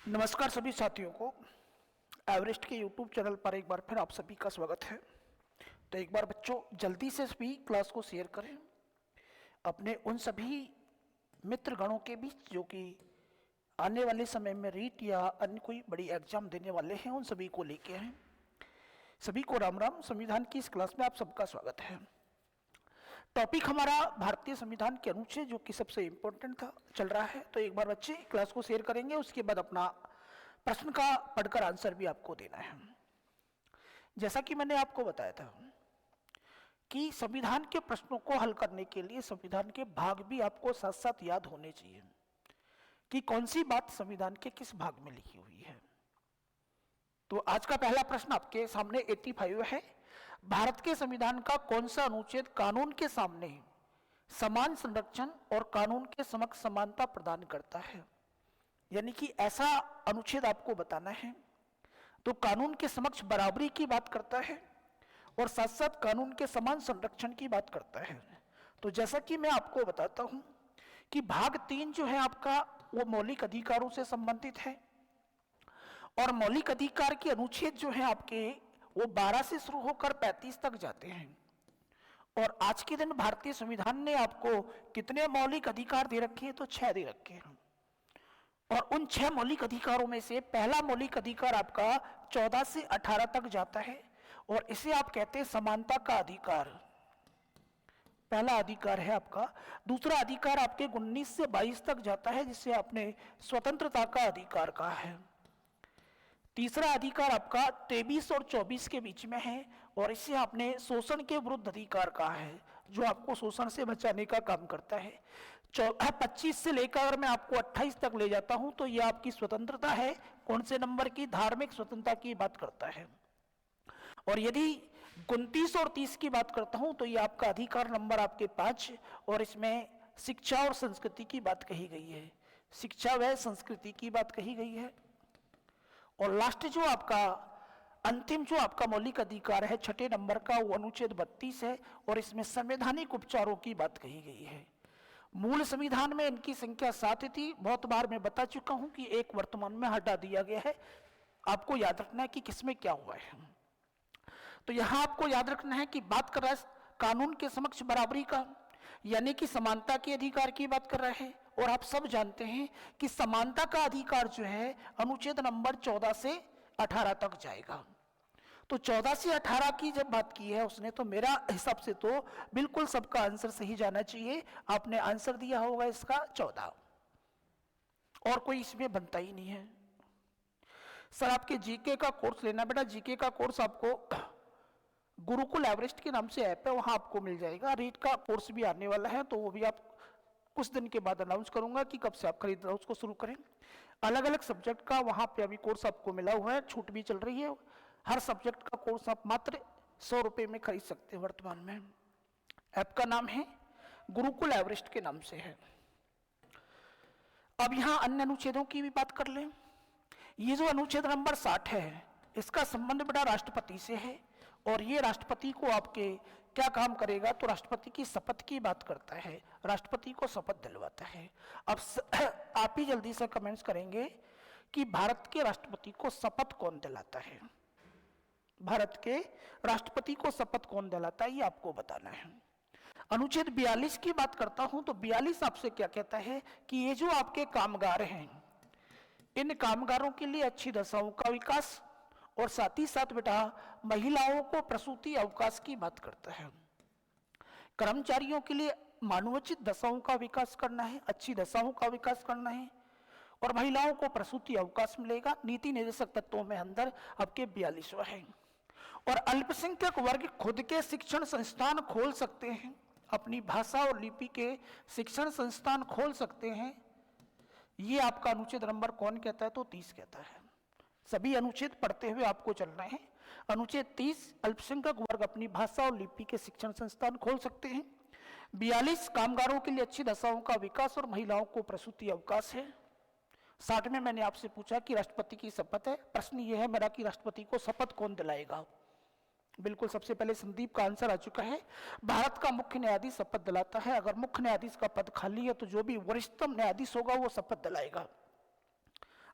नमस्कार सभी साथियों को। एवरेस्ट के यूट्यूब चैनल पर एक बार फिर आप सभी का स्वागत है। तो एक बार बच्चों जल्दी से सभी क्लास को शेयर करें अपने उन सभी मित्र गणों के बीच जो कि आने वाले समय में रीट या अन्य कोई बड़ी एग्जाम देने वाले हैं, उन सभी को लेके आए। सभी को राम राम। संविधान की इस क्लास में आप सबका स्वागत है। टॉपिक हमारा भारतीय संविधान के अनुच्छेद जो कि सबसे इंपॉर्टेंट था चल रहा है। तो एक बार बच्चे क्लास को शेयर करेंगे, उसके बाद अपना प्रश्न का पढ़कर आंसर भी आपको देना है। जैसा कि मैंने आपको बताया था कि संविधान के प्रश्नों को हल करने के लिए संविधान के भाग भी आपको साथ साथ याद होने चाहिए कि कौन सी बात संविधान के किस भाग में लिखी हुई है। तो आज का पहला प्रश्न आपके सामने 85 है। भारत के संविधान का कौन सा अनुच्छेद कानून के सामने समान संरक्षण और कानून के समक्ष समानता प्रदान करता है? यानी कि ऐसा अनुच्छेद आपको बताना है। तो कानून के समक्ष बराबरी की बात करता है और साथ साथ कानून के समान संरक्षण की बात करता है। तो जैसा कि मैं आपको बताता हूं कि भाग 3 जो है आपका वो मौलिक अधिकारों से संबंधित है और मौलिक अधिकार के अनुच्छेद जो है आपके वो 12 से शुरू होकर 35 तक जाते हैं। और आज के दिन भारतीय संविधान ने आपको कितने मौलिक अधिकार दे रखे हैं? तो 6 दे रखे हैं। और उन 6 मौलिक अधिकारों में से पहला मौलिक अधिकार आपका 14 से 18 तक जाता है और इसे आप कहते हैं समानता का अधिकार। पहला अधिकार है आपका। दूसरा अधिकार आपके 19 से 22 तक जाता है जिसे आपने स्वतंत्रता का अधिकार कहा है। तीसरा अधिकार आपका 23 और 24 के बीच में है और इसे आपने शोषण के विरुद्ध अधिकार कहा है, जो आपको शोषण से बचाने का काम करता है। 25 से लेकर अगर मैं आपको 28 तक ले जाता हूं तो यह आपकी स्वतंत्रता है। कौन से नंबर की? धार्मिक स्वतंत्रता की बात करता है। और यदि 29 और 30 की बात करता हूं तो यह आपका अधिकार नंबर आपके 5 और इसमें शिक्षा और संस्कृति की बात कही गई है। शिक्षा व संस्कृति की बात कही गई है। और लास्ट जो आपका अंतिम जो आपका मौलिक अधिकार है 6 नंबर का, वो अनुच्छेद 32 है और इसमें संवैधानिक उपचारों की बात कही गई है। मूल संविधान में इनकी संख्या 7 थी। बहुत बार मैं बता चुका हूं कि एक वर्तमान में हटा दिया गया है। आपको याद रखना है कि किसमें क्या हुआ है। तो यहां आपको याद रखना है कि बात कर रहा है कानून के समक्ष बराबरी का, यानी कि समानता के अधिकार की बात कर रहे हैं। और आप सब जानते हैं कि समानता का अधिकार जो है अनुच्छेद नंबर 14 से 18 तक जाएगा। तो 14 से 18 की जब बात की है उसने, तो मेरा हिसाब से तो बिल्कुल सबका आंसर सही जाना चाहिए। आपने आंसर दिया होगा इसका 14 और कोई इसमें बनता ही नहीं है। सर आपके जीके का कोर्स लेना, बेटा जीके का कोर्स आपको गुरुकुल एवरेस्ट के नाम से ऐप है, वहां आपको मिल जाएगा। रीट का कोर्स भी आने वाला है तो वो भी आप कुछ दिन के बाद अनाउंस करूंगा कि कब से आप खरीदना उसको शुरू करें। अलग अलग सब्जेक्ट का वहां पे अभी कोर्स आपको मिला हुआ है, छूट भी चल रही है। हर सब्जेक्ट का कोर्स आप मात्र 100 रुपए में खरीद सकते हैं वर्तमान में। ऐप का नाम है गुरुकुल एवरेस्ट के नाम से है। अब यहां अन्य अनुच्छेदों की भी बात कर लें। ये जो अनुच्छेद नंबर 60 है इसका संबंध बेटा राष्ट्रपति से है और ये राष्ट्रपति को आपके क्या काम करेगा? तो राष्ट्रपति की शपथ की बात करता है, राष्ट्रपति को शपथ दिलवाता है। अब आप ही जल्दी से कमेंट्स करेंगे कि भारत के राष्ट्रपति को शपथ कौन दिलाता है? भारत के राष्ट्रपति को शपथ कौन दिलाता है ये आपको बताना है। अनुच्छेद 42 की बात करता हूं तो 42 आपसे क्या कहता है कि ये जो आपके कामगार हैं, इन कामगारों के लिए अच्छी दशाओं का विकास और साथ ही साथ बेटा महिलाओं को प्रसूति अवकाश की बात करता है। कर्मचारियों के लिए मानवोचित दशाओं का विकास करना है, अच्छी दशाओं का विकास करना है और महिलाओं को प्रसूति अवकाश मिलेगा। नीति निर्देशक तत्वों में अंदर आपके 42वां है। और अल्पसंख्यक वर्ग खुद के शिक्षण संस्थान खोल सकते हैं, अपनी भाषा और लिपि के शिक्षण संस्थान खोल सकते हैं। ये आपका अनुच्छेद नंबर कौन कहता है? तो 30 कहता है। सभी अनुच्छेद पढ़ते हुए आपको चलना है। अनुच्छेद 30 अल्पसंख्यक वर्ग अपनी भाषा और लिपि के शिक्षण संस्थान खोल सकते हैं। 42 कामगारों के लिए अच्छी दशाओं का विकास और महिलाओं को प्रसूति अवकाश है। 60 में मैंने आपसे पूछा कि राष्ट्रपति की शपथ है। प्रश्न यह है मेरा कि राष्ट्रपति को शपथ कौन दिलाएगा? बिल्कुल सबसे पहले संदीप का आंसर आ चुका है। भारत का मुख्य न्यायाधीश शपथ दिलाता है। अगर मुख्य न्यायाधीश का पद खाली है तो जो भी वरिष्ठतम न्यायाधीश होगा वो शपथ दिलाएगा।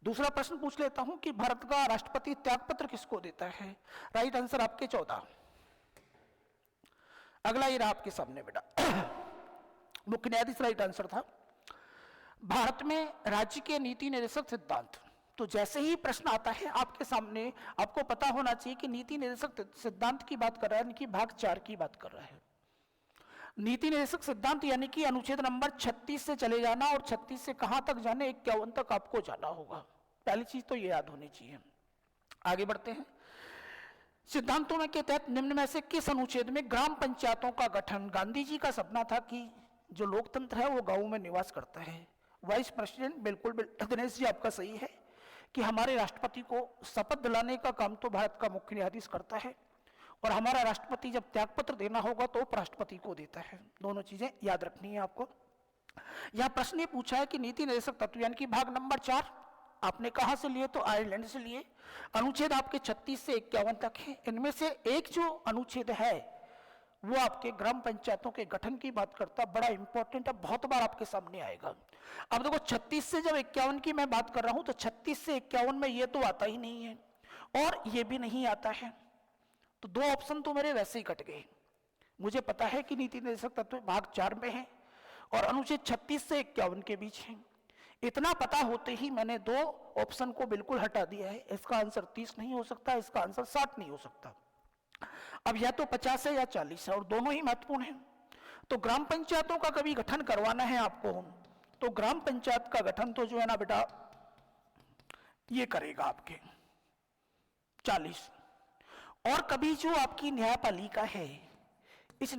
दूसरा प्रश्न पूछ लेता हूं कि भारत का राष्ट्रपति त्यागपत्र किसको देता है? राइट आंसर आपके 14। अगला ये रहा आपके सामने बेटा, मुख्य न्यायाधीश राइट आंसर था। भारत में राज्य के नीति निर्देशक सिद्धांत, तो जैसे ही प्रश्न आता है आपके सामने, आपको पता होना चाहिए कि नीति निर्देशक सिद्धांत की बात कर रहा है, यानी कि भाग 4 की बात कर रहा है। नीति निर्देशक सिद्धांत यानी कि अनुच्छेद नंबर 36 से चले जाना और 36 से कहां तक जाने, 51 तक आपको जाना होगा। पहली चीज तो ये याद होनी चाहिए। आगे बढ़ते हैं। सिद्धांतों में के तहत निम्न में से किस अनुच्छेद में ग्राम पंचायतों का गठन? गांधी जी का सपना था कि जो लोकतंत्र है वो गांवों में निवास करता है। वाइस प्रेसिडेंट, बिल्कुल दिनेश जी आपका सही है कि हमारे राष्ट्रपति को शपथ दिलाने का काम तो भारत का मुख्य न्यायाधीश करता है, और हमारा राष्ट्रपति जब त्यागपत्र देना होगा तो उपराष्ट्रपति को देता है। दोनों चीजें याद रखनी है आपको। यह प्रश्न ये पूछा है कि नीति निर्देशक तत्व यानी कि भाग नंबर 4 आपने कहां से लिए? तो आयरलैंड से लिए। अनुच्छेद आपके 36 से 51 तक है। इनमें से एक जो अनुच्छेद है वो आपके ग्राम पंचायतों के गठन की बात करता, बड़ा इंपॉर्टेंट है, बहुत बार आपके सामने आएगा। अब देखो 36 से जब 51 की मैं बात कर रहा हूं तो 36 से 51 में ये तो आता ही नहीं है और ये भी नहीं आता है, तो दो ऑप्शन तो मेरे वैसे ही कट गए। मुझे पता है कि नीति निर्देशक तत्व भाग 4 में है और अनुच्छेद 36 से 51 के बीच है। इतना पता होते ही मैंने दो ऑप्शन को बिल्कुल हटा दिया है। इसका आंसर 30 नहीं हो सकता, इसका आंसर 60 नहीं हो सकता। अब या तो 50 है या 40 है और दोनों ही महत्वपूर्ण हैं। तो ग्राम पंचायतों का कभी गठन करवाना है आपको, तो ग्राम पंचायत का गठन तो जो है ना बेटा ये करेगा आपके 40। और कभी जो आपकी न्यायपालिका है, इस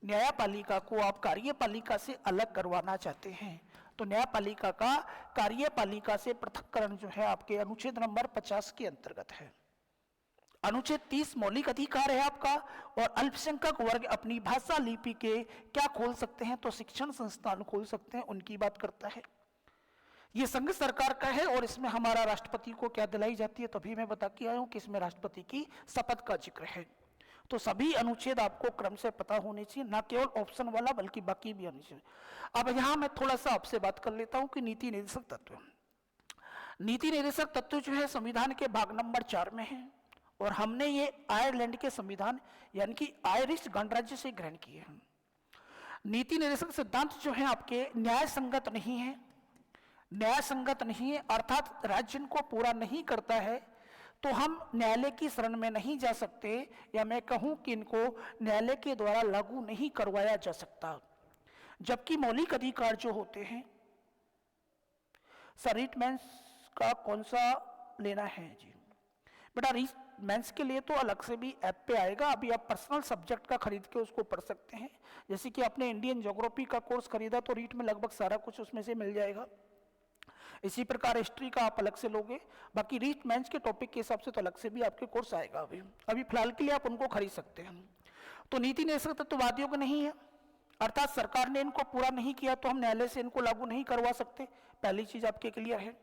न्यायपालिका को आप कार्यपालिका से अलग करवाना चाहते हैं, तो न्यायपालिका का कार्यपालिका से पृथक्करण जो है आपके अनुच्छेद नंबर 50 के अंतर्गत है। अनुच्छेद 30 मौलिक अधिकार है आपका, और अल्पसंख्यक वर्ग अपनी भाषा लिपि के क्या खोल सकते हैं? तो शिक्षण संस्थान खोल सकते हैं, उनकी बात करता है। ये संघ सरकार का है और इसमें हमारा राष्ट्रपति को क्या दिलाई जाती है? तभी मैं बता के आया हूं कि इसमें राष्ट्रपति की शपथ का जिक्र है। तो सभी अनुच्छेद आपको क्रम से पता होने चाहिए, ना केवल ऑप्शन वाला बल्कि बाकी भी अनुच्छेद। अब यहां मैं थोड़ा सा आपसे बात कर लेता हूं कि नीति निर्देशक तत्व, नीति निर्देशक तत्व जो है संविधान के भाग नंबर 4 में है और हमने ये आयरलैंड के संविधान यानी कि आयरिश गणराज्य से ग्रहण किए हैं। नीति निर्देशक सिद्धांत जो है आपके न्याय संगत नहीं है, न्याय संगत नहीं है अर्थात राज्य को पूरा नहीं करता है, तो हम न्यायालय की शरण में नहीं जा सकते, या मैं कहूं कि इनको न्यायालय के द्वारा लागू नहीं करवाया जा सकता। जबकि मौलिक अधिकार जो होते हैं, सर रीट मेंस का कौन सा लेना है जी बेटा? रीट मेंस के लिए तो अलग से भी ऐप पे आएगा, अभी आप पर्सनल सब्जेक्ट का खरीद के उसको पढ़ सकते हैं। जैसे कि आपने इंडियन ज्योग्राफी का कोर्स खरीदा तो रीट में लगभग सारा कुछ उसमें से मिल जाएगा। इसी प्रकार हिस्ट्री का आप अलग से लोगे, बाकी रीट मेंस के टॉपिक के हिसाब से तो अलग से भी आपके कोर्स आएगा। अभी फिलहाल के लिए आप उनको खरीद सकते हैं। तो नीति निर्देशक तत्ववादियों का नहीं है, अर्थात सरकार ने इनको पूरा नहीं किया तो हम न्यायालय से इनको लागू नहीं करवा सकते। पहली चीज आपके क्लियर है।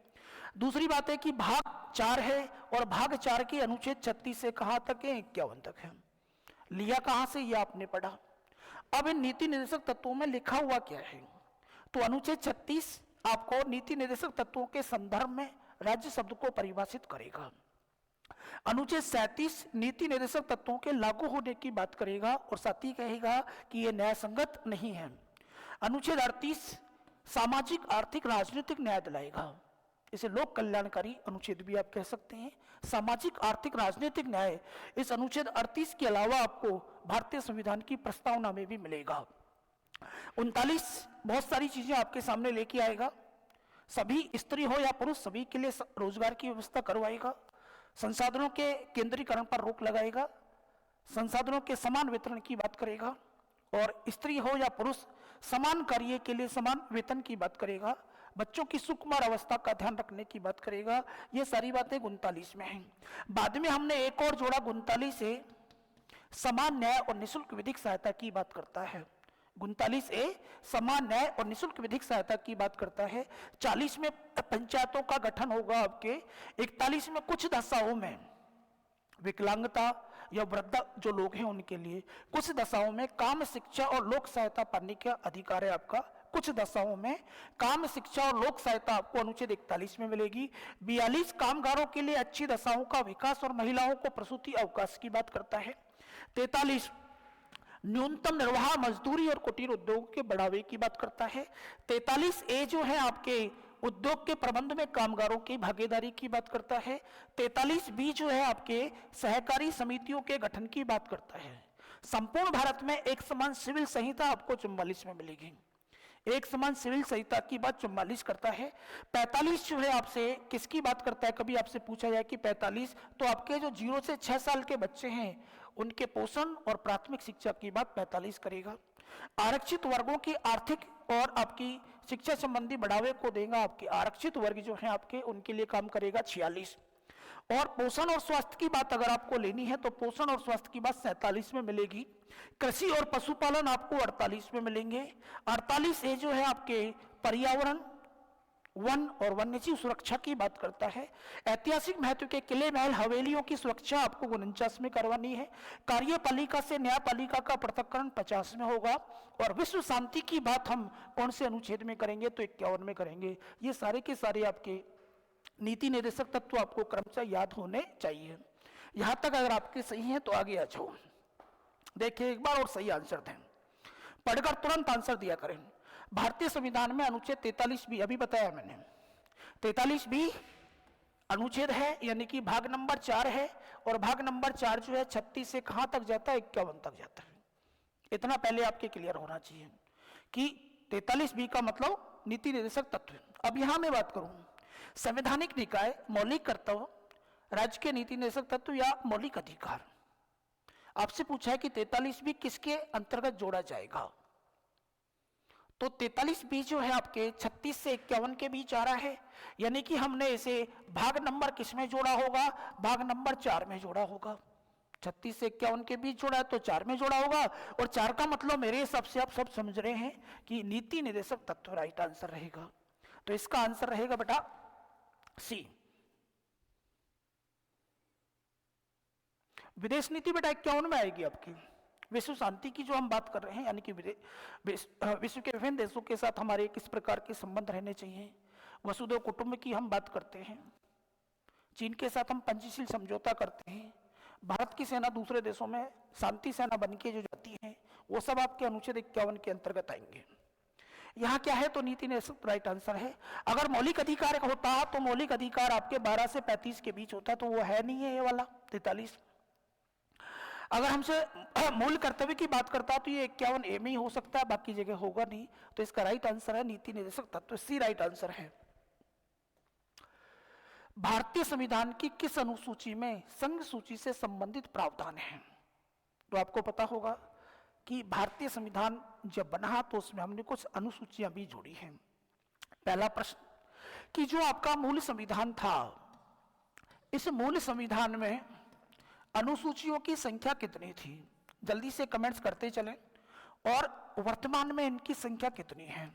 दूसरी बात है कि भाग 4 है और भाग 4 के अनुच्छेद 36 से कहां तक है? 51 तक है। लिया कहां से? ये आपने पढ़ा। अब इन नीति निर्देशक तत्वों में लिखा हुआ क्या है? तो अनुच्छेद 36 आपको नीति निर्देशक तत्वों के संदर्भ में राज्य शब्द को परिभाषित करेगा। अनुच्छेद 37 नीति निर्देशक तत्वों के लागू होने की बात करेगा और साथ ही कहेगा कि यह न्याय संगत नहीं है। अनुच्छेद 38 सामाजिक आर्थिक राजनीतिक न्याय दिलाएगा, इसे लोक कल्याणकारी अनुच्छेद भी आप कह सकते हैं। सामाजिक आर्थिक राजनीतिक न्याय इस अनुच्छेद 38 के अलावा आपको भारतीय संविधान की प्रस्तावना में भी मिलेगा। 39 बहुत सारी चीजें आपके सामने लेके आएगा। सभी स्त्री हो या पुरुष सभी के लिए रोजगार की व्यवस्था करवाएगा। संसाधनों के केंद्रीकरण पर रोक लगाएगा। संसाधनों के समान वितरण की बात करेगा और स्त्री हो या पुरुष समान कार्य के लिए समान वेतन की बात करेगा। बच्चों की सुकुमार अवस्था का ध्यान रखने की बात करेगा। ये सारी बातें 39 में हैं। बाद में हमने एक और जोड़ा 39 से समान न्याय और निःशुल्क विधिक सहायता की बात करता है। 39A समान न्याय और निःशुल्क विधिक सहायता की बात करता है। 40 में पंचायतों का गठन होगा आपके। 41 में कुछ दशाओं में विकलांगता या वृद्ध जो लोग हैं उनके लिए कुछ दशाओं में काम शिक्षा और लोक सहायता पाने का अधिकार है आपका कुछ दशाओं में काम शिक्षा और लोक सहायता आपको अनुच्छेद 41 में मिलेगी। 42 कामगारों के लिए अच्छी दशाओं का विकास और महिलाओं को प्रसूति अवकाश की बात करता है। 43 न्यूनतम निर्वाह मजदूरी और कुटीर उद्योग के बढ़ावे की बात करता है। 43 ए जो है आपके उद्योग के प्रबंध में कामगारों की भागीदारी की बात करता है। 43 बी जो है आपके सहकारी समितियों के गठन की बात करता है। संपूर्ण भारत में एक समान सिविल संहिता आपको 44 में मिलेगी। एक समान सिविल संहिता की बात 44 करता है। 45 जो है आपसे किसकी बात करता है, कभी आपसे पूछा जाए कि 45 तो आपके जो 0 से 6 साल के बच्चे हैं उनके पोषण और प्राथमिक शिक्षा की बात 45 करेगा। आरक्षित वर्गों की आर्थिक और आपकी शिक्षा संबंधी बढ़ावे को देगा। आपके आरक्षित वर्ग जो है आपके उनके लिए काम करेगा 46। और पोषण और स्वास्थ्य की बात अगर आपको लेनी है तो पोषण और स्वास्थ्य की बात 47 में मिलेगी। कृषि और पशुपालन आपको 48 में मिलेंगे। 48 ए जो है आपके पर्यावरण वन और वन्यजीव सुरक्षा की बात करता है। ऐतिहासिक महत्व के किले महल हवेलियों की सुरक्षा आपको 49 में करवानी है। कार्यपालिका से न्यायपालिका का पृथक्करण 50 में होगा। और विश्व शांति की बात हम कौन से अनुच्छेद में करेंगे तो 51 में करेंगे। ये सारे के सारे आपके नीति निर्देशक तत्व आपको क्रमशः याद होने चाहिए। यहां तक अगर आपके सही हैं तो आगे आ जाओ। देखिए एक बार और सही आंसर दें, पढ़कर तुरंत आंसर दिया करें। भारतीय संविधान में अनुच्छेद 43 बी अभी बताया मैंने, 43 बी अनुच्छेद है, यानी कि भाग नंबर 4 है। और भाग नंबर 4 जो है 36 से कहां तक जाता है, 51 तक जाता है। इतना पहले आपके क्लियर होना चाहिए कि 43 बी का मतलब नीति निर्देशक तत्व। अब यहां मैं बात करूं संवैधानिक निकाय, मौलिक कर्तव्य, राज्य के नीति निर्देशक तत्व या मौलिक अधिकार। आपसे पूछा है कि 43 बी किसके अंतर्गत जोड़ा जाएगा, तो 43 बी जो है आपके 36 से 51 के बीच आ रहा है, यानी कि हमने इसे भाग नंबर किस में जोड़ा होगा, भाग नंबर 4 में जोड़ा होगा। 36 से 51 के बीच जोड़ा है तो 4 में जोड़ा होगा। और 4 का मतलब मेरे हिसाब से आप सब समझ रहे हैं कि नीति निर्देशक तत्व राइट आंसर रहेगा। तो इसका आंसर रहेगा बेटा सी। विदेश नीति बेटा 51 में आएगी आपकी। विश्व शांति की जो हम बात कर रहे हैं, यानी कि विश्व के विभिन्न देशों के साथ हमारे किस प्रकार के संबंध रहने चाहिए, वसुधैव कुटुंब की हम बात करते हैं। चीन के साथ हम पंचशील समझौता करते हैं। भारत की सेना दूसरे देशों में शांति सेना बन के जो जाती है, वो सब आपके अनुच्छेद 51 के अंतर्गत आएंगे। यहाँ क्या है तो नीति निर्देशक राइट आंसर है। अगर मौलिक अधिकार होता तो मौलिक अधिकार आपके 12 से 35 के बीच होता, तो वो है नहीं है ये वाला 43। अगर हमसे मूल कर्तव्य की बात करता तो ये 51 ए में ही हो सकता है, बाकी जगह होगा नहीं। तो इसका राइट आंसर है नीति निर्देशक तत्व, सी राइट आंसर है। भारतीय संविधान की किस अनुसूची में संघ सूची से संबंधित प्रावधान है, तो आपको पता होगा कि भारतीय संविधान जब बना तो उसमें हमने कुछ अनुसूचियां भी जोड़ी हैं। पहला प्रश्न कि जो आपका मूल संविधान था, इस मूल संविधान में अनुसूचियों की संख्या कितनी थी, जल्दी से कमेंट्स करते चलें। और वर्तमान में इनकी संख्या कितनी है।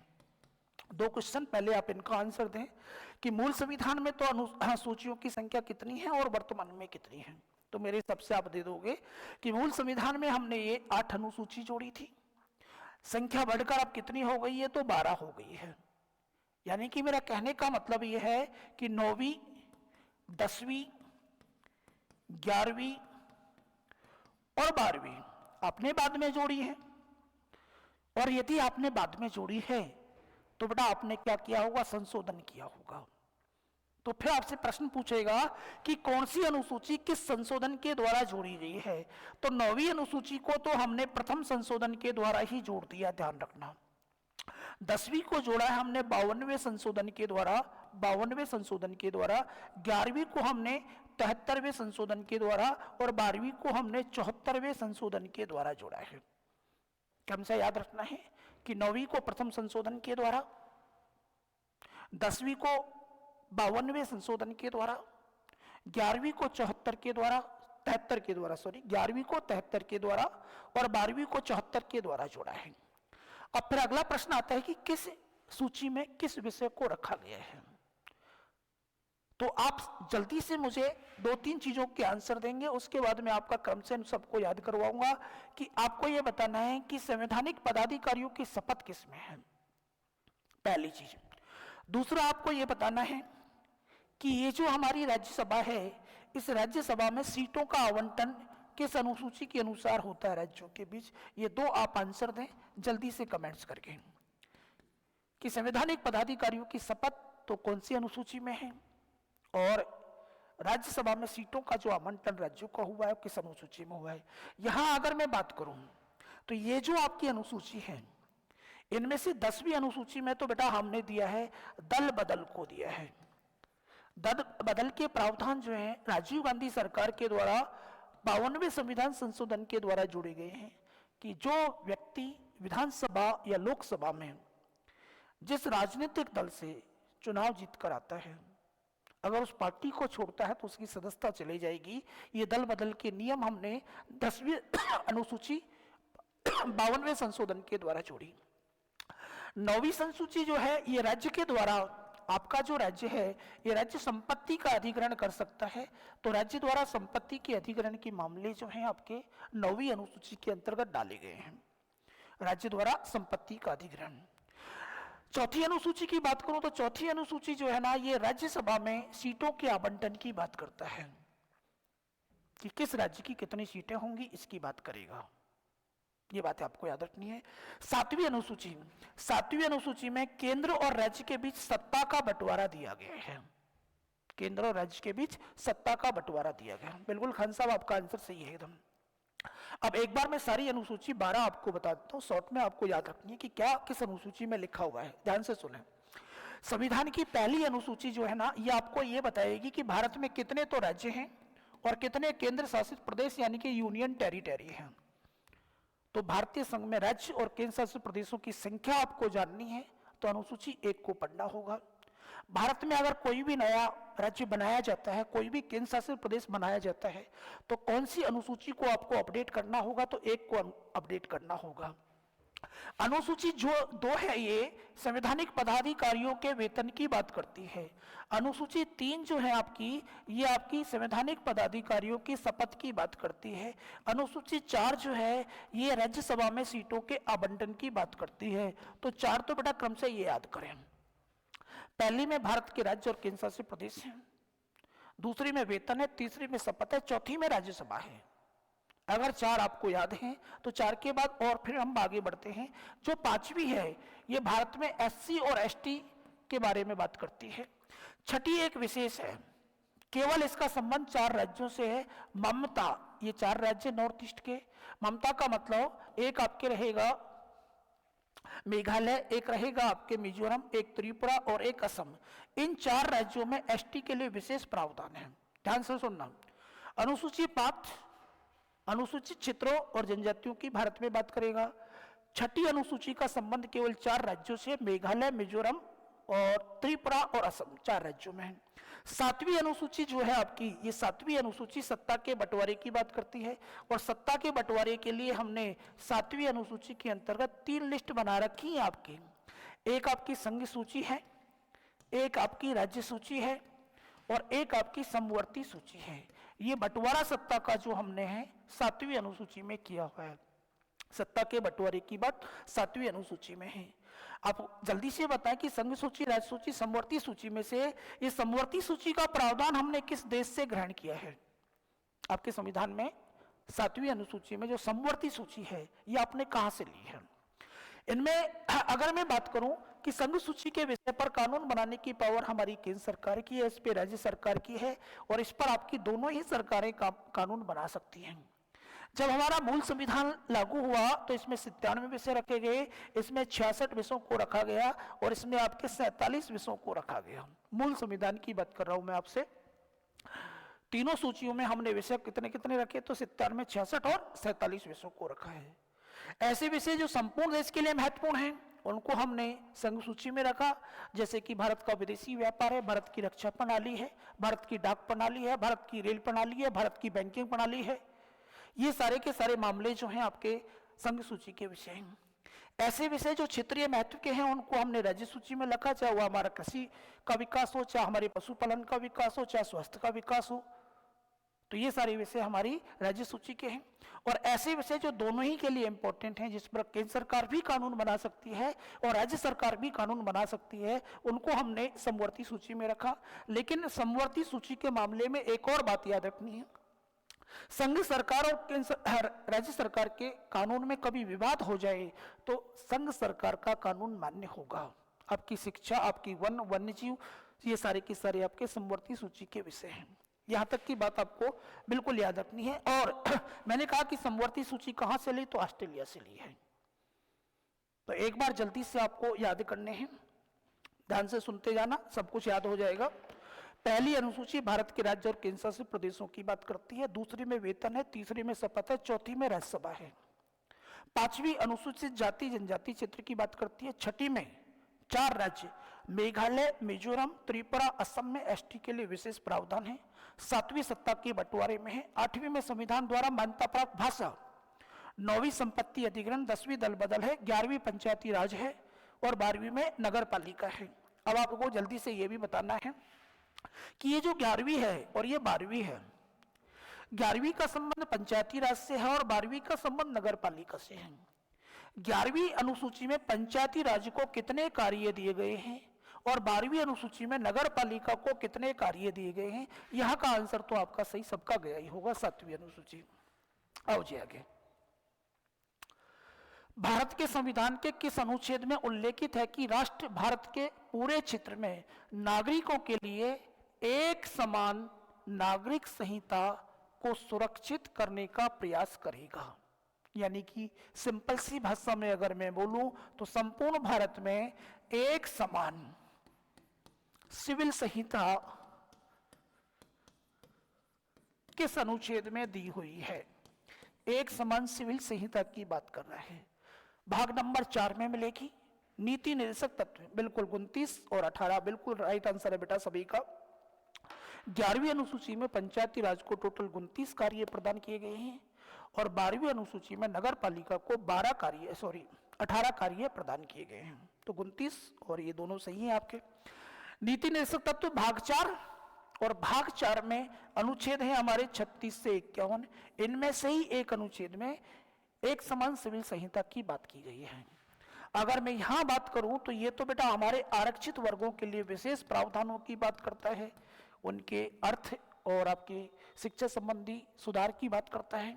2 क्वेश्चन, पहले आप इनका आंसर दें कि मूल संविधान में तो अनुसूचियों की संख्या कितनी है और वर्तमान में कितनी है। तो मेरे हिसाब से आप दे दोगे कि मूल संविधान में हमने ये 8 अनुसूची जोड़ी थी, संख्या बढ़कर अब कितनी हो गई है तो 12 हो गई है। यानी कि मेरा कहने का मतलब ये है कि 9वीं 10वीं 11वीं और 12वीं आपने बाद में जोड़ी है। और यदि आपने बाद में जोड़ी है तो बेटा आपने क्या किया होगा, संशोधन किया होगा। तो फिर आपसे प्रश्न पूछेगा कि कौन सी अनुसूची किस संशोधन के द्वारा जोड़ी गई है। तो 9वीं अनुसूची को तो हमने प्रथम संशोधन के द्वारा ही जोड़ दिया, ध्यान रखना। 10वीं को जोड़ा है हमने 52वें संशोधन के द्वारा, 52वें संशोधन के द्वारा। 11वीं को हमने 73वें संशोधन के द्वारा और 12वीं को हमने 74वें संशोधन के द्वारा जोड़ा है। हमसे याद रखना है कि 9वीं को प्रथम संशोधन के द्वारा, 10वीं को 52वें संशोधन के द्वारा, 11वीं को 74 के द्वारा, 73 के द्वारा, सॉरी 11वीं को 73 के द्वारा और 12वीं को 74 के द्वारा जोड़ा है। अब फिर अगला प्रश्न आता है कि किस सूची में किस विषय को रखा गया है। तो आप जल्दी से मुझे 2-3 चीजों के आंसर देंगे, उसके बाद मैं आपका क्रम से सबको याद करवाऊंगा कि आपको यह बताना है कि संवैधानिक पदाधिकारियों की शपथ किस में है। पहली चीज। दूसरा आपको ये बताना है कि ये जो हमारी राज्यसभा है, इस राज्यसभा में सीटों का आवंटन किस अनुसूची के अनुसार होता है राज्यों के बीच? ये दो आप आंसर दें जल्दी से कमेंट्स करके कि संवैधानिक पदाधिकारियों की शपथ तो कौन सी अनुसूची में है और राज्यसभा में सीटों का जो आवंटन राज्यों का हुआ है किस अनुसूची में हुआ है। यहां अगर मैं बात करूं तो ये जो आपकी अनुसूची है, इनमें से 10वीं अनुसूची में तो बेटा हमने दिया है दल बदल को दिया है। दल बदल के प्रावधान जो है राजीव गांधी सरकार के द्वारा 52वें संविधान संशोधन के द्वारा जोड़े गए हैं कि जो व्यक्ति विधानसभा या लोकसभा में जिस राजनीतिक दल से चुनाव जीतकर आता है, अगर उस पार्टी को छोड़ता है तो उसकी सदस्यता चली जाएगी। ये दल बदल के नियम हमने 10वीं अनुसूची 52वें संशोधन के द्वारा जोड़ी। 9वीं संसूची जो है ये राज्य के द्वारा, आपका जो राज्य है ये राज्य संपत्ति का अधिग्रहण कर सकता है, तो राज्य द्वारा संपत्ति के अधिग्रहण के मामले जो हैं आपके 9वीं अनुसूची के अंतर्गत डाले गए हैं, राज्य द्वारा संपत्ति का अधिग्रहण। चौथी अनुसूची की बात करूं तो चौथी अनुसूची जो है ना ये राज्यसभा में सीटों के आवंटन की बात करता है कि किस राज्य की कितनी सीटें होंगी, इसकी बात करेगा। ये बात आपको याद रखनी है। 7वीं अनुसूची, 7वीं अनुसूची में केंद्र और राज्य के बीच सत्ता का बंटवारा दिया गया है। केंद्र और राज्य के बीच सत्ता का बंटवारा दिया गया। बिल्कुल खान साहब आपका आंसर सही है एकदम। अब एक बार मैं सारी अनुसूची 12 आपको बता देता हूँ, शॉर्ट में आपको याद रखनी है कि क्या किस अनुसूची में लिखा हुआ है। ध्यान से सुने। संविधान की पहली अनुसूची जो है ना ये आपको ये बताएगी कि भारत में कितने तो राज्य हैं और कितने केंद्र शासित प्रदेश यानी कि यूनियन टेरिटरी हैं। तो भारतीय संघ में राज्य और केंद्र शासित प्रदेशों की संख्या आपको जाननी है तो अनुसूची 1 को पढ़ना होगा। भारत में अगर कोई भी नया राज्य बनाया जाता है, कोई भी केंद्र शासित प्रदेश बनाया जाता है, तो कौन सी अनुसूची को आपको अपडेट करना होगा? तो 1 को अपडेट करना होगा। अनुसूची जो 2 है ये संवैधानिक पदाधिकारियों के वेतन की बात करती है। अनुसूची 3 जो है आपकी ये आपकी संवैधानिक पदाधिकारियों की शपथ की बात करती है। अनुसूची 4 जो है ये राज्यसभा में सीटों के आवंटन की बात करती है। तो 4 तो बेटा क्रम से ये याद करें। पहली में भारत के राज्य और केंद्र शासित प्रदेश है, दूसरी में वेतन है, तीसरी में शपथ है, चौथी में राज्यसभा है। अगर 4 आपको याद हैं तो 4 के बाद और फिर हम आगे बढ़ते हैं। जो 5वीं है ये भारत में एससी और एसटी के बारे में बात करती है। छठी एक विशेष है, केवल इसका संबंध 4 राज्यों से है। ममता, ये 4 राज्य नॉर्थ ईस्ट के, ममता का मतलब एक आपके रहेगा मेघालय, एक रहेगा आपके मिजोरम, एक त्रिपुरा और एक असम। इन 4 राज्यों में एसटी के लिए विशेष प्रावधान है। ध्यान से सुनना। अनुसूची 5 अनुसूचित क्षेत्रों और जनजातियों की भारत में बात करेगा। छठी अनुसूची का संबंध केवल 4 राज्यों से, मेघालय, मिजोरम और त्रिपुरा और असम, 4 राज्यों में है। 7वीं अनुसूची जो है आपकी ये 7वीं अनुसूची सत्ता के बंटवारे की बात करती है और सत्ता के बंटवारे के लिए हमने 7वीं अनुसूची के अंतर्गत 3 लिस्ट बना रखी है आपकी। एक आपकी संघ सूची है, एक आपकी राज्य सूची है और एक आपकी समवर्ती सूची है। ये बंटवारा सत्ता का जो हमने है 7वीं अनुसूची में किया हुआ है। सत्ता के बंटवारे की बात 7वीं अनुसूची में है। आप जल्दी से बताएं कि संघ सूची, राज्य सूची, समवर्ती सूची में से ये समवर्ती सूची का प्रावधान हमने किस देश से ग्रहण किया है? आपके संविधान में 7वीं अनुसूची में जो समवर्ती सूची है ये आपने कहां से ली है? इनमें अगर मैं बात करूं कि संघ सूची के विषय पर कानून बनाने की पावर हमारी केंद्र सरकार की है, इस पे राज्य सरकार की है और इस पर आपकी दोनों ही सरकारें कानून बना सकती हैं। जब हमारा मूल संविधान लागू हुआ तो इसमें 97 विषय रखे गए, इसमें 66 विषयों को रखा गया और इसमें आपके 47 विषयों को रखा गया। मूल संविधान की बात कर रहा हूं मैं आपसे। तीनों सूचियों में हमने विषय कितने कितने रखे? तो 97, 66 और 47 विषयों को रखा है। ऐसे विषय जो संपूर्ण देश के लिए महत्वपूर्ण हैं उनको हमने संघ सूची में रखा, जैसे कि भारत का विदेशी व्यापार है, भारत की रक्षा प्रणाली है, भारत की डाक प्रणाली है, भारत की रेल प्रणाली है, भारत की बैंकिंग प्रणाली है। ये सारे के सारे मामले जो हैं आपके संघ सूची के विषय हैं। ऐसे विषय जो क्षेत्रीय महत्व के हैं उनको हमने राज्य सूची में रखा, चाहे वो हमारा कृषि का विकास हो, चाहे हमारे पशुपालन का विकास हो, चाहे स्वास्थ्य का विकास हो। तो ये सारे विषय हमारी राज्य सूची के हैं। और ऐसे विषय जो दोनों ही के लिए इंपॉर्टेंट हैं, जिस पर केंद्र सरकार भी कानून बना सकती है और राज्य सरकार भी कानून बना सकती है, उनको हमने समवर्ती सूची में रखा। लेकिन समवर्ती सूची के मामले में एक और बात याद रखनी है, संघ सरकार और राज्य सरकार के कानून में कभी विवाद हो जाए तो संघ सरकार का कानून मान्य होगा। आपकी शिक्षा, आपकी वन्य जीव, ये सारे के सारे आपके समवर्ती सूची के विषय हैं। यहां तक की बात आपको बिल्कुल याद रखनी है। और मैंने कहा कि समवर्ती सूची कहां से ली, तो ऑस्ट्रेलिया से ली है। तो एक बार जल्दी से आपको याद करने हैं, ध्यान से सुनते जाना, सब कुछ याद हो जाएगा। पहली अनुसूची भारत के राज्य और केंद्र शासित प्रदेशों की बात करती है, दूसरी में वेतन है, तीसरी में शपथ है, चौथी में राज्यसभा है। पांचवी अनुसूचित जाति जनजाति क्षेत्र की बात करती है, छठी में 4 राज्य मेघालय, मिजोरम, त्रिपुरा, असम में एसटी के लिए विशेष प्रावधान है। 7वीं सत्ता के बंटवारे में है। 8वीं में संविधान द्वारा मान्यता प्राप्त भाषा, 9वीं संपत्ति अधिग्रहण, 10वीं दल बदल है, 11वीं पंचायती राज है और 12वीं में नगर पालिका है। अब आपको जल्दी से यह भी बताना है कि ये जो 11वीं है और ये 12वीं है, 11वीं का संबंध पंचायती राज से है और 12वीं का संबंध नगर पालिका से है। 11वीं अनुसूची में पंचायती राज को कितने कार्य दिए गए हैं और 12वीं अनुसूची में नगर पालिका को कितने कार्य दिए गए हैं, यहां का आंसर तो आपका सही सबका गया ही होगा, 7वीं अनुसूची। आओ जी आगे। भारत के संविधान के किस अनुच्छेद में उल्लेखित है कि राष्ट्र भारत के पूरे क्षेत्र में नागरिकों के लिए एक समान नागरिक संहिता को सुरक्षित करने का प्रयास करेगा? यानी कि सिंपल सी भाषा में अगर मैं बोलूं तो संपूर्ण भारत में एक समान सिविल संहिता किस अनुच्छेद में दी हुई है? एक समान सिविल संहिता की बात कर रहा है। भाग नंबर 4 में मिलेगी। नीति निर्देशक तत्व बिल्कुल 29 और 18 बिल्कुल राइट आंसर है बेटा सभी का। 11वीं अनुसूची में पंचायती राज को टोटल 29 कार्य प्रदान किए गए हैं और 12वीं अनुसूची में नगर पालिका को 18 कार्य प्रदान किए गए हैं। तो 29 और ये दोनों सही हैं आपके। नीति निर्देशक तत्व भाग 4 और भाग 4 में अनुच्छेद है हमारे 36 से 51। इनमें से ही एक अनुच्छेद में एक समान सिविल संहिता की बात की गई है। अगर मैं यहां बात करूं तो ये तो बेटा हमारे आरक्षित वर्गों के लिए विशेष प्रावधानों की बात करता है, उनके अर्थ और आपकी शिक्षा संबंधी सुधार की बात करता है।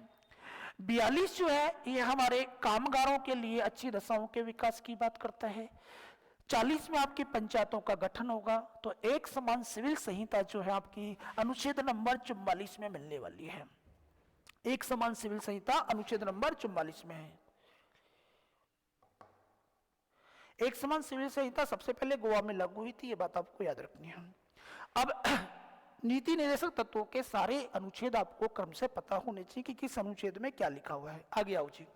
42 जो है ये हमारे कामगारों के लिए अच्छी दशाओं के विकास की बात करता है। 40 में आपकी पंचायतों का गठन होगा। तो एक समान सिविल संहिता जो है आपकी अनुच्छेद नंबर 44 में मिलने वाली है। एक समान सिविल संहिता अनुच्छेद नंबर 44 में है। एक समान सिविल संहिता सबसे पहले गोवा में लागू हुई थी, ये बात आपको याद रखनी है। अब नीति निर्देशक तत्वों के सारे अनुच्छेद आपको क्रम से पता होने चाहिए कि किस अनुच्छेद में क्या लिखा हुआ है। आगे आओ जी।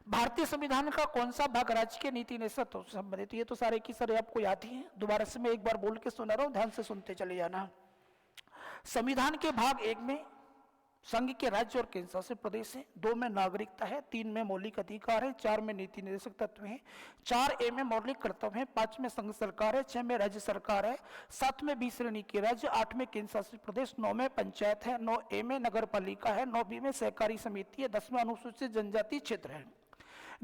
भारतीय संविधान का कौन सा भाग राज्य के नीति निर्देशक तत्वों से संबंधित? ये तो सारे की सारे आपको याद ही है, दोबारा से मैं एक बार बोल के सुना रहा हूं, ध्यान से सुनते चले जाना। संविधान के भाग 1 में संघ के राज्य और केंद्र शासित प्रदेश है, 2 में नागरिकता है, 3 में मौलिक अधिकार है, 4 में नीति निर्देशक तत्व है, 4A में मौलिक कर्तव्य है, 5 में संघ सरकार है, 6 में राज्य सरकार है, 7 में 20 श्रेणी के राज्य, 8 में केंद्र शासित प्रदेश, 9 में पंचायत है, 9A में नगर पालिका है, 9B में सहकारी समिति है, 10 में अनुसूचित जनजाति क्षेत्र है,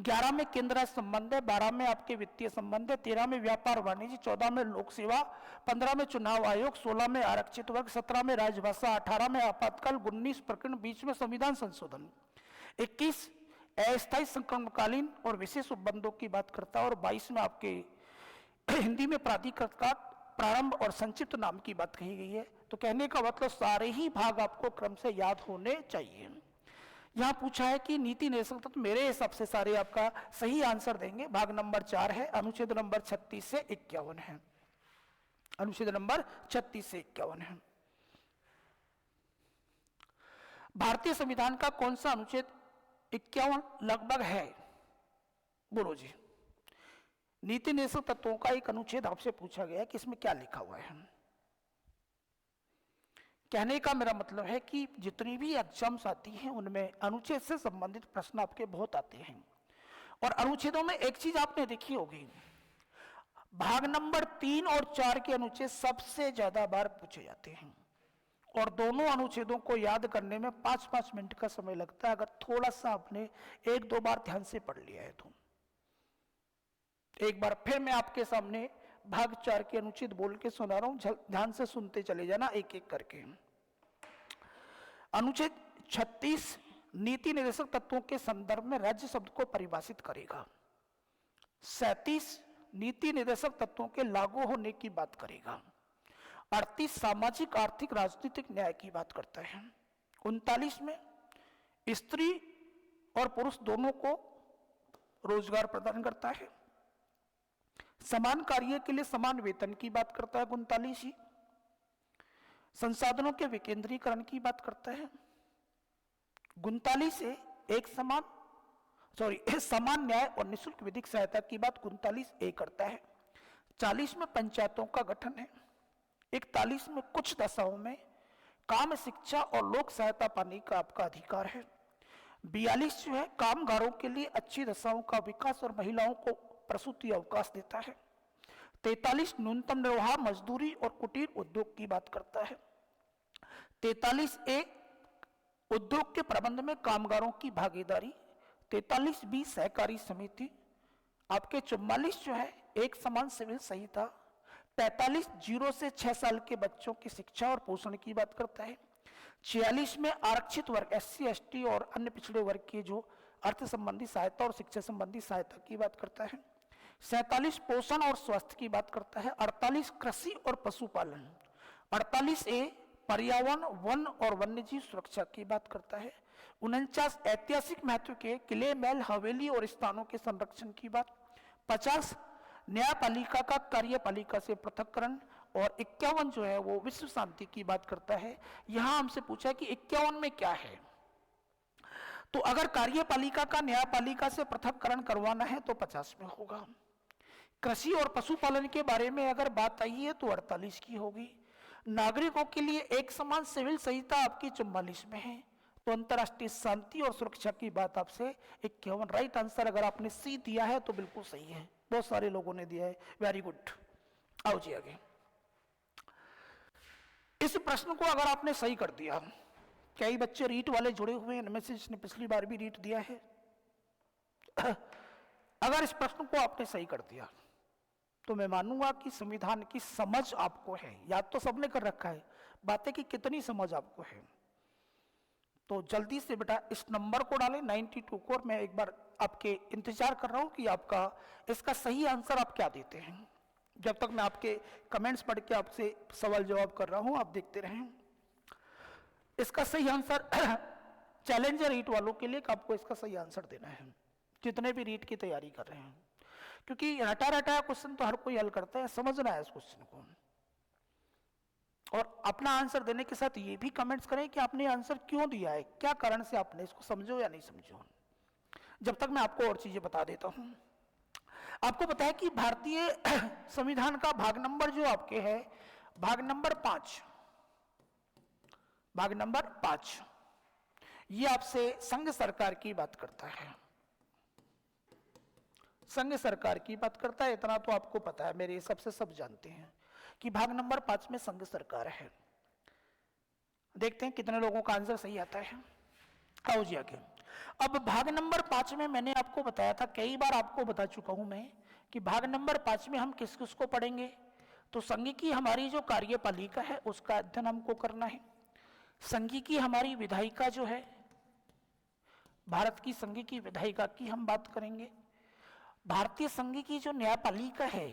11 में केंद्र राज्य संबंध है, 12 में आपके वित्तीय संबंध है, 13 में व्यापार वाणिज्य, 14 में लोक सेवा, 15 में चुनाव आयोग, 16 में आरक्षित वर्ग, 17 में राजभाषा, 18 में आपातकाल, 19 प्रकरण, 20 में संविधान संशोधन, 21 अस्थायी संक्रमणकालीन और विशेष उपबंधों की बात करता है और 22 में आपके हिंदी में प्राधिकृत का प्रारंभ और संक्षिप्त नाम की बात कही गई है। तो कहने का मतलब सारे ही भाग आपको क्रम से याद होने चाहिए। यहां पूछा है कि नीति निर्देशक तत्व, मेरे हिसाब से सारे आपका सही आंसर देंगे। भाग नंबर 4 है, अनुच्छेद नंबर 36 से 51 है, अनुच्छेद नंबर 36 से 51 है। भारतीय संविधान का कौन सा अनुच्छेद 51 लगभग है? बोलो जी। नीति निर्देशक तत्वों का एक अनुच्छेद आपसे पूछा गया कि इसमें क्या लिखा हुआ है। कहने का मेरा मतलब है कि जितनी भी एग्जाम्स आती हैं उनमें अनुच्छेद से संबंधित प्रश्न आपके बहुत आते हैं। और अनुच्छेदों में एक चीज आपने देखी होगी, भाग नंबर 3 और 4 के अनुच्छेद सबसे ज्यादा बार पूछे जाते हैं और दोनों अनुच्छेदों को याद करने में 5-5 मिनट का समय लगता है, अगर थोड़ा सा आपने 1-2 बार ध्यान से पढ़ लिया है तो। एक बार फिर मैं आपके सामने भाग 4 के अनुच्छेद बोल के सुना रहा हूं, ध्यान से सुनते चले जाना एक एक करके। अनुच्छेद 36 नीति निर्देशक तत्वों के संदर्भ में राज्य शब्द को परिभाषित करेगा। 37 नीति निर्देशक तत्वों के लागू होने की बात करेगा। 38 सामाजिक आर्थिक राजनीतिक न्याय की बात करता है। 39 में स्त्री और पुरुष दोनों को रोजगार प्रदान करता है। समान कार्य के लिए समान वेतन की बात करता है 39 ही। संसाधनों के विकेंद्रीकरण की बात करता है। 39 से समान न्याय और निःशुल्क विधिक सहायता की बात 39 करता है। 40 में पंचायतों का गठन है। 41 में कुछ दशाओं में काम शिक्षा और लोक सहायता पाने का आपका अधिकार है। 42 जो है कामगारों के लिए अच्छी दशाओं का विकास और महिलाओं को प्रसूति अवकाश देता है। 43 न्यूनतम निर्वाह मजदूरी और कुटीर उद्योग की बात करता है। 43A उद्योग के प्रबंध में कामगारों की भागीदारी। 43B सहकारी समिति। आपके 44 जो है एक समान सिविल संहिता। 45 0 से 6 साल के बच्चों की शिक्षा और पोषण की बात करता है। 46 में आरक्षित वर्ग SC ST और अन्य पिछड़े वर्ग की जो अर्थ संबंधी सहायता और शिक्षा संबंधी सहायता की बात करता है। 47 पोषण और स्वास्थ्य की बात करता है। 48 कृषि और पशुपालन। 48A पर्यावरण वन और वन्यजीव सुरक्षा की बात करता है। 49 ऐतिहासिक महत्व के किले महल हवेली और स्थानों के संरक्षण की बात। 50 न्यायपालिका का कार्यपालिका से पृथककरण। और 51 जो है वो विश्व शांति की बात करता है। यहां हमसे पूछा कि 51 में क्या है, तो अगर कार्यपालिका का न्यायपालिका से पृथककरण करवाना है तो 50 में होगा। कृषि और पशुपालन के बारे में अगर बात आई है तो 48 की होगी। नागरिकों के लिए एक समान सिविल संहिता आपकी 44 में है। तो अंतरराष्ट्रीय शांति और सुरक्षा की बात आपसे 51। राइट आंसर अगर आपने सी दिया है तो बिल्कुल सही है, बहुत सारे लोगों ने दिया है, वेरी गुड। आओ जी आगे। इस प्रश्न को अगर आपने सही कर दिया, कई बच्चे रीट वाले जुड़े हुए हैं, इनमें से जिसने पिछली बार भी रीट दिया है, अगर इस प्रश्न को आपने सही कर दिया तो मैं मानूंगा कि संविधान की समझ आपको है। याद तो सबने कर रखा है, बातें कि कितनी समझ आपको है। तो जल्दी से बेटा इस नंबर को डालें 92 को, और मैं एक बार आपके इंतजार कर रहा हूं कि आपका इसका सही आंसर आप क्या देते हैं। जब तक मैं आपके कमेंट्स पढ़ के आपसे सवाल जवाब कर रहा हूं, आप देखते रहें। इसका सही आंसर चैलेंजर रीट वालों के लिए आपको इसका सही आंसर देना है, जितने भी रीट की तैयारी कर रहे हैं, क्योंकि रटा रटा क्वेश्चन तो हर कोई हल करता है, समझना है इस क्वेश्चन को। और अपना आंसर देने के साथ ये भी कमेंट्स करें कि आपने आंसर क्यों दिया है, क्या कारण से आपने इसको समझो या नहीं समझो। जब तक मैं आपको और चीजें बता देता हूं, आपको पता है कि भारतीय संविधान का भाग नंबर जो आपके है, भाग नंबर 5, ये आपसे संघ सरकार की बात करता है। संघ सरकार की बात करता है, इतना तो आपको पता है, मेरे हिसाब से सब जानते हैं कि भाग नंबर 5 में संघ सरकार है। देखते हैं कितने लोगों का आंसर सही आता है। आओ जी आगे। अब भाग नंबर 5 में मैंने आपको बताया था, कई बार आपको बता चुका हूं मैं कि भाग नंबर 5 में हम किस किस को पढ़ेंगे। तो संघ की हमारी जो कार्यपालिका है उसका अध्ययन हमको करना है। संघ की हमारी विधायिका जो है, भारत की संघ की विधायिका की हम बात करेंगे। भारतीय संघ की जो न्यायपालिका है,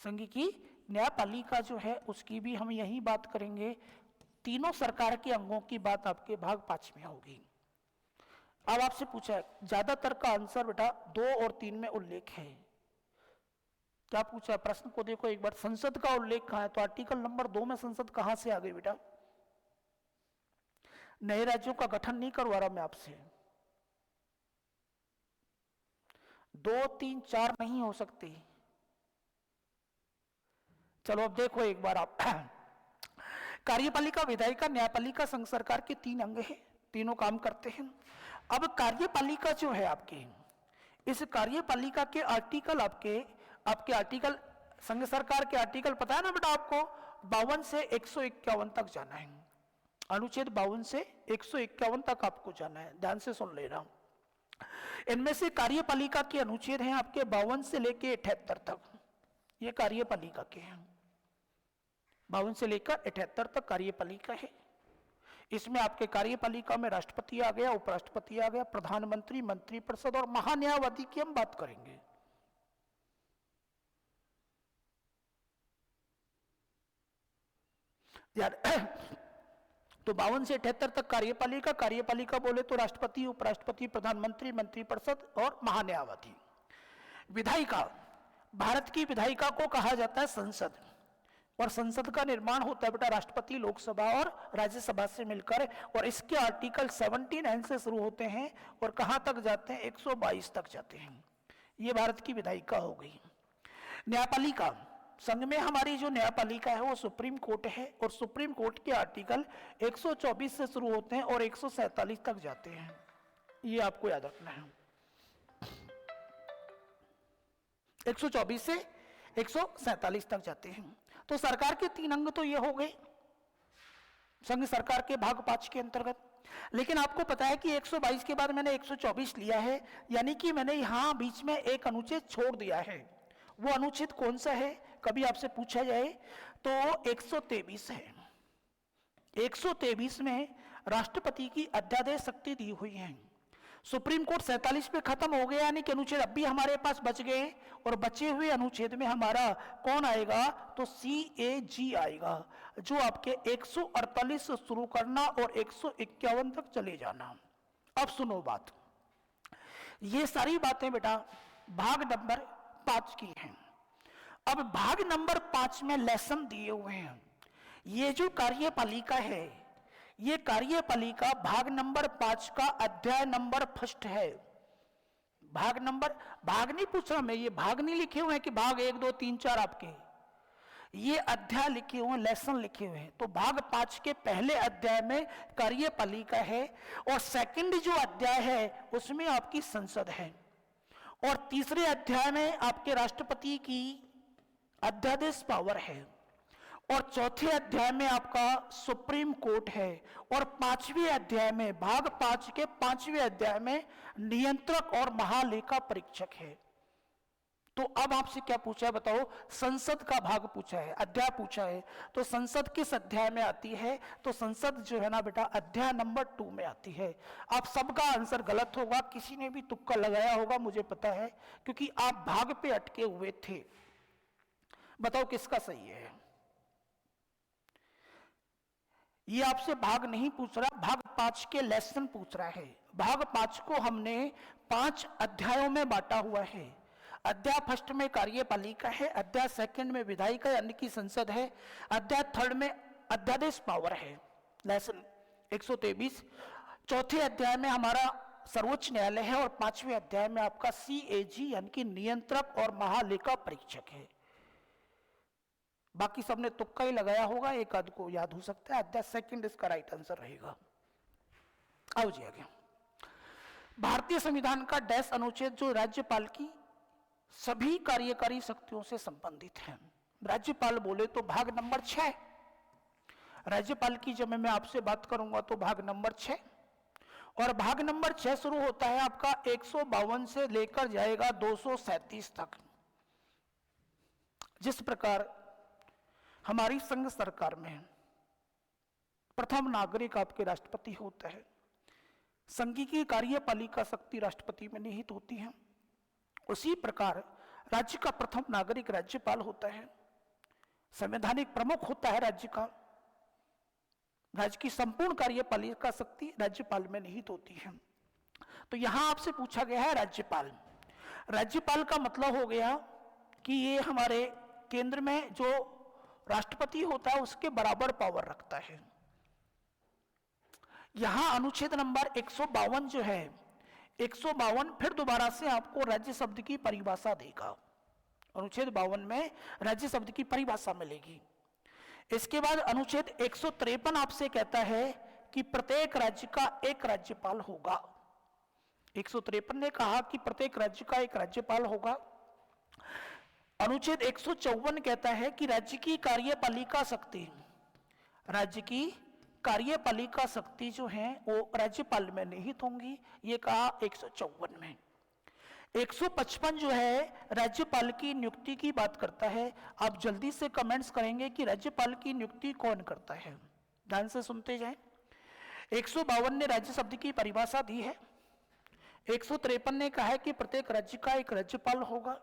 संघ की न्यायपालिका जो है उसकी भी हम यही बात करेंगे। तीनों सरकार के अंगों की बात आपके भाग 5 में होगी। अब आपसे पूछा है, ज्यादातर का आंसर बेटा 2 और 3 में उल्लेख है। क्या पूछा है प्रश्न को देखो एक बार, संसद का उल्लेख कहां है, तो आर्टिकल नंबर 2 में संसद कहां से आ गई बेटा। नए राज्यों का गठन नहीं करवा रहा मैं आपसे, 2, 3, 4 नहीं हो सकती। चलो अब देखो एक बार आप कार्यपालिका, विधायिका, न्यायपालिका, संघ सरकार के 3 अंग हैं, तीनों काम करते हैं। अब कार्यपालिका जो है आपकी, इस कार्यपालिका के आर्टिकल आपके आर्टिकल, संघ सरकार के आर्टिकल पता है ना बेटा आपको, 52 से 151 तक जाना है। अनुच्छेद 52 से 151 तक आपको जाना है, ध्यान से सुन लेना। इनमें से कार्यपालिका के अनुच्छेद हैं आपके 52 से लेके 78 तक, ये कार्यपालिका के हैं। 52 से लेकर 78 तक कार्यपालिका है। इसमें आपके कार्यपालिका में राष्ट्रपति आ गया, उपराष्ट्रपति आ गया, प्रधानमंत्री, मंत्रिपरिषद और महान्यायवादी की हम बात करेंगे। यार तो 52 से 78 तक कार्यपालिका, कार्यपालिका बोले तो राष्ट्रपति, उपराष्ट्रपति, प्रधानमंत्री, मंत्रिपरिषद और महान्यायवादी। विधायिका, भारत की विधायिका को कहा जाता है संसद, और संसद का निर्माण होता है बेटा राष्ट्रपति, लोकसभा और राज्यसभा से मिलकर, और इसके आर्टिकल 79 से शुरू होते हैं और कहां तक जाते हैं, 122 तक जाते हैं। ये भारत की विधायिका हो गई। न्यायपालिका, संघ में हमारी जो न्यायपालिका है वो सुप्रीम कोर्ट है, और सुप्रीम कोर्ट के आर्टिकल 124 से शुरू होते हैं और 147 तक जाते हैं, ये आपको याद रखना है। 124 से 147 तक जाते हैं। तो सरकार के 3 अंग तो ये हो गए संघ सरकार के भाग 5 के अंतर्गत। लेकिन आपको पता है कि 122 के बाद मैंने 124 लिया है, यानी कि मैंने यहां बीच में एक अनुच्छेद छोड़ दिया है। वो अनुच्छेद कौन सा है, कभी आपसे पूछा जाए तो 123 है। 123 में राष्ट्रपति की अध्यादेश शक्ति दी हुई है। सुप्रीम कोर्ट 47 पे खत्म हो गया, यानी कि अनुच्छेद अब भी हमारे पास बच गए, और बचे हुए अनुच्छेद में हमारा कौन आएगा, तो CAG आएगा, जो आपके 148 से शुरू करना और 151 तक चले जाना। अब सुनो बात, ये सारी बातें बेटा भाग नंबर 5 की हैं। अब भाग नंबर 5 में लेसन दिए हुए हैं। ये जो कार्यपालिका है, ये कार्यपालिका भाग नंबर 5 का अध्याय नंबर 1 है। भाग नहीं पूछ रहा मैं, ये भाग नहीं लिखे हुए हैं कि भाग 1 2 3 4 आपके, ये अध्याय लिखे हुए हैं, लेसन लिखे हुए हैं। तो भाग 5 के पहले अध्याय में कार्यपालिका है, और सेकंड जो अध्याय है उसमें आपकी संसद है, और तीसरे अध्याय में आपके राष्ट्रपति की अध्यादेश पावर है, और चौथे अध्याय में आपका सुप्रीम कोर्ट है, और 5वें अध्याय में, भाग 5 के 5वें अध्याय में नियंत्रक और महालेखा परीक्षक है। तो अब आपसे क्या पूछा है बताओ, संसद का भाग पूछा है, अध्याय पूछा है, तो संसद किस अध्याय में आती है, तो संसद जो है ना बेटा अध्याय नंबर 2 में आती है। आप सबका आंसर गलत होगा, किसी ने भी तुक्का लगाया होगा मुझे पता है, क्योंकि आप भाग पे अटके हुए थे। बताओ किसका सही है। ये आपसे भाग नहीं पूछ रहा, भाग 5 के लेसन पूछ रहा है। भाग 5 को हमने 5 अध्यायों में बांटा हुआ है। अध्याय 1 में कार्यपालिका है, अध्याय 2 में विधायिका यानी कि संसद है, अध्याय 3 में अध्यादेश पावर है, लेसन 123। चौथे अध्याय में हमारा सर्वोच्च न्यायालय है, और 5वें अध्याय में आपका CAG यानी कि नियंत्रक और महालेखा परीक्षक है। बाकी सबने तुक्का ही लगाया होगा, एक आध को याद हो सकता है। अध्याय 2 इसका राइट आंसर रहेगा। आओ जी आगे। भारतीय संविधान का डैश अनुच्छेद जो राज्यपाल की सभी कार्यकारी शक्तियों से संबंधित है। राज्यपाल बोले तो भाग नंबर 6, राज्यपाल की जब मैं आपसे बात करूंगा तो भाग नंबर 6, और भाग नंबर 6 शुरू होता है आपका 152 से लेकर जाएगा 237 तक। जिस प्रकार हमारी संघ सरकार में प्रथम नागरिक आपके राष्ट्रपति होता है, संघ की कार्यपालिका शक्ति राष्ट्रपति में निहित होती है, उसी प्रकार राज्य का प्रथम नागरिक राज्यपाल होता है, संवैधानिक प्रमुख होता है राज्य का। राज्य की संपूर्ण कार्यपालिका शक्ति राज्यपाल में निहित होती है। तो यहां आपसे पूछा गया है राज्यपाल। राज्यपाल का मतलब हो गया कि ये हमारे केंद्र में जो राष्ट्रपति होता है उसके बराबर पावर रखता है। यहां अनुच्छेद नंबर 152 जो है, 152 फिर दोबारा से आपको राज्य शब्द की परिभाषा देगा। अनुच्छेद 52 में राज्य शब्द की परिभाषा मिलेगी। इसके बाद अनुच्छेद 153 आपसे कहता है कि प्रत्येक राज्य का एक राज्यपाल होगा। 153 ने कहा कि प्रत्येक राज्य का एक राज्यपाल होगा। अनुच्छेद 154 कहता है कि राज्य की कार्यपालिका शक्ति, राज्य की कार्यपालिका शक्ति जो है वो राज्यपाल में निहित होंगी, ये कहा 154 में। 155 जो है राज्यपाल की नियुक्ति की बात करता है। आप जल्दी से कमेंट्स करेंगे कि राज्यपाल की नियुक्ति कौन करता है, ध्यान से सुनते जाएं। 152 ने राज्य शब्द की परिभाषा दी है। 153 ने कहा है कि प्रत्येक राज्य का एक राज्यपाल होगा।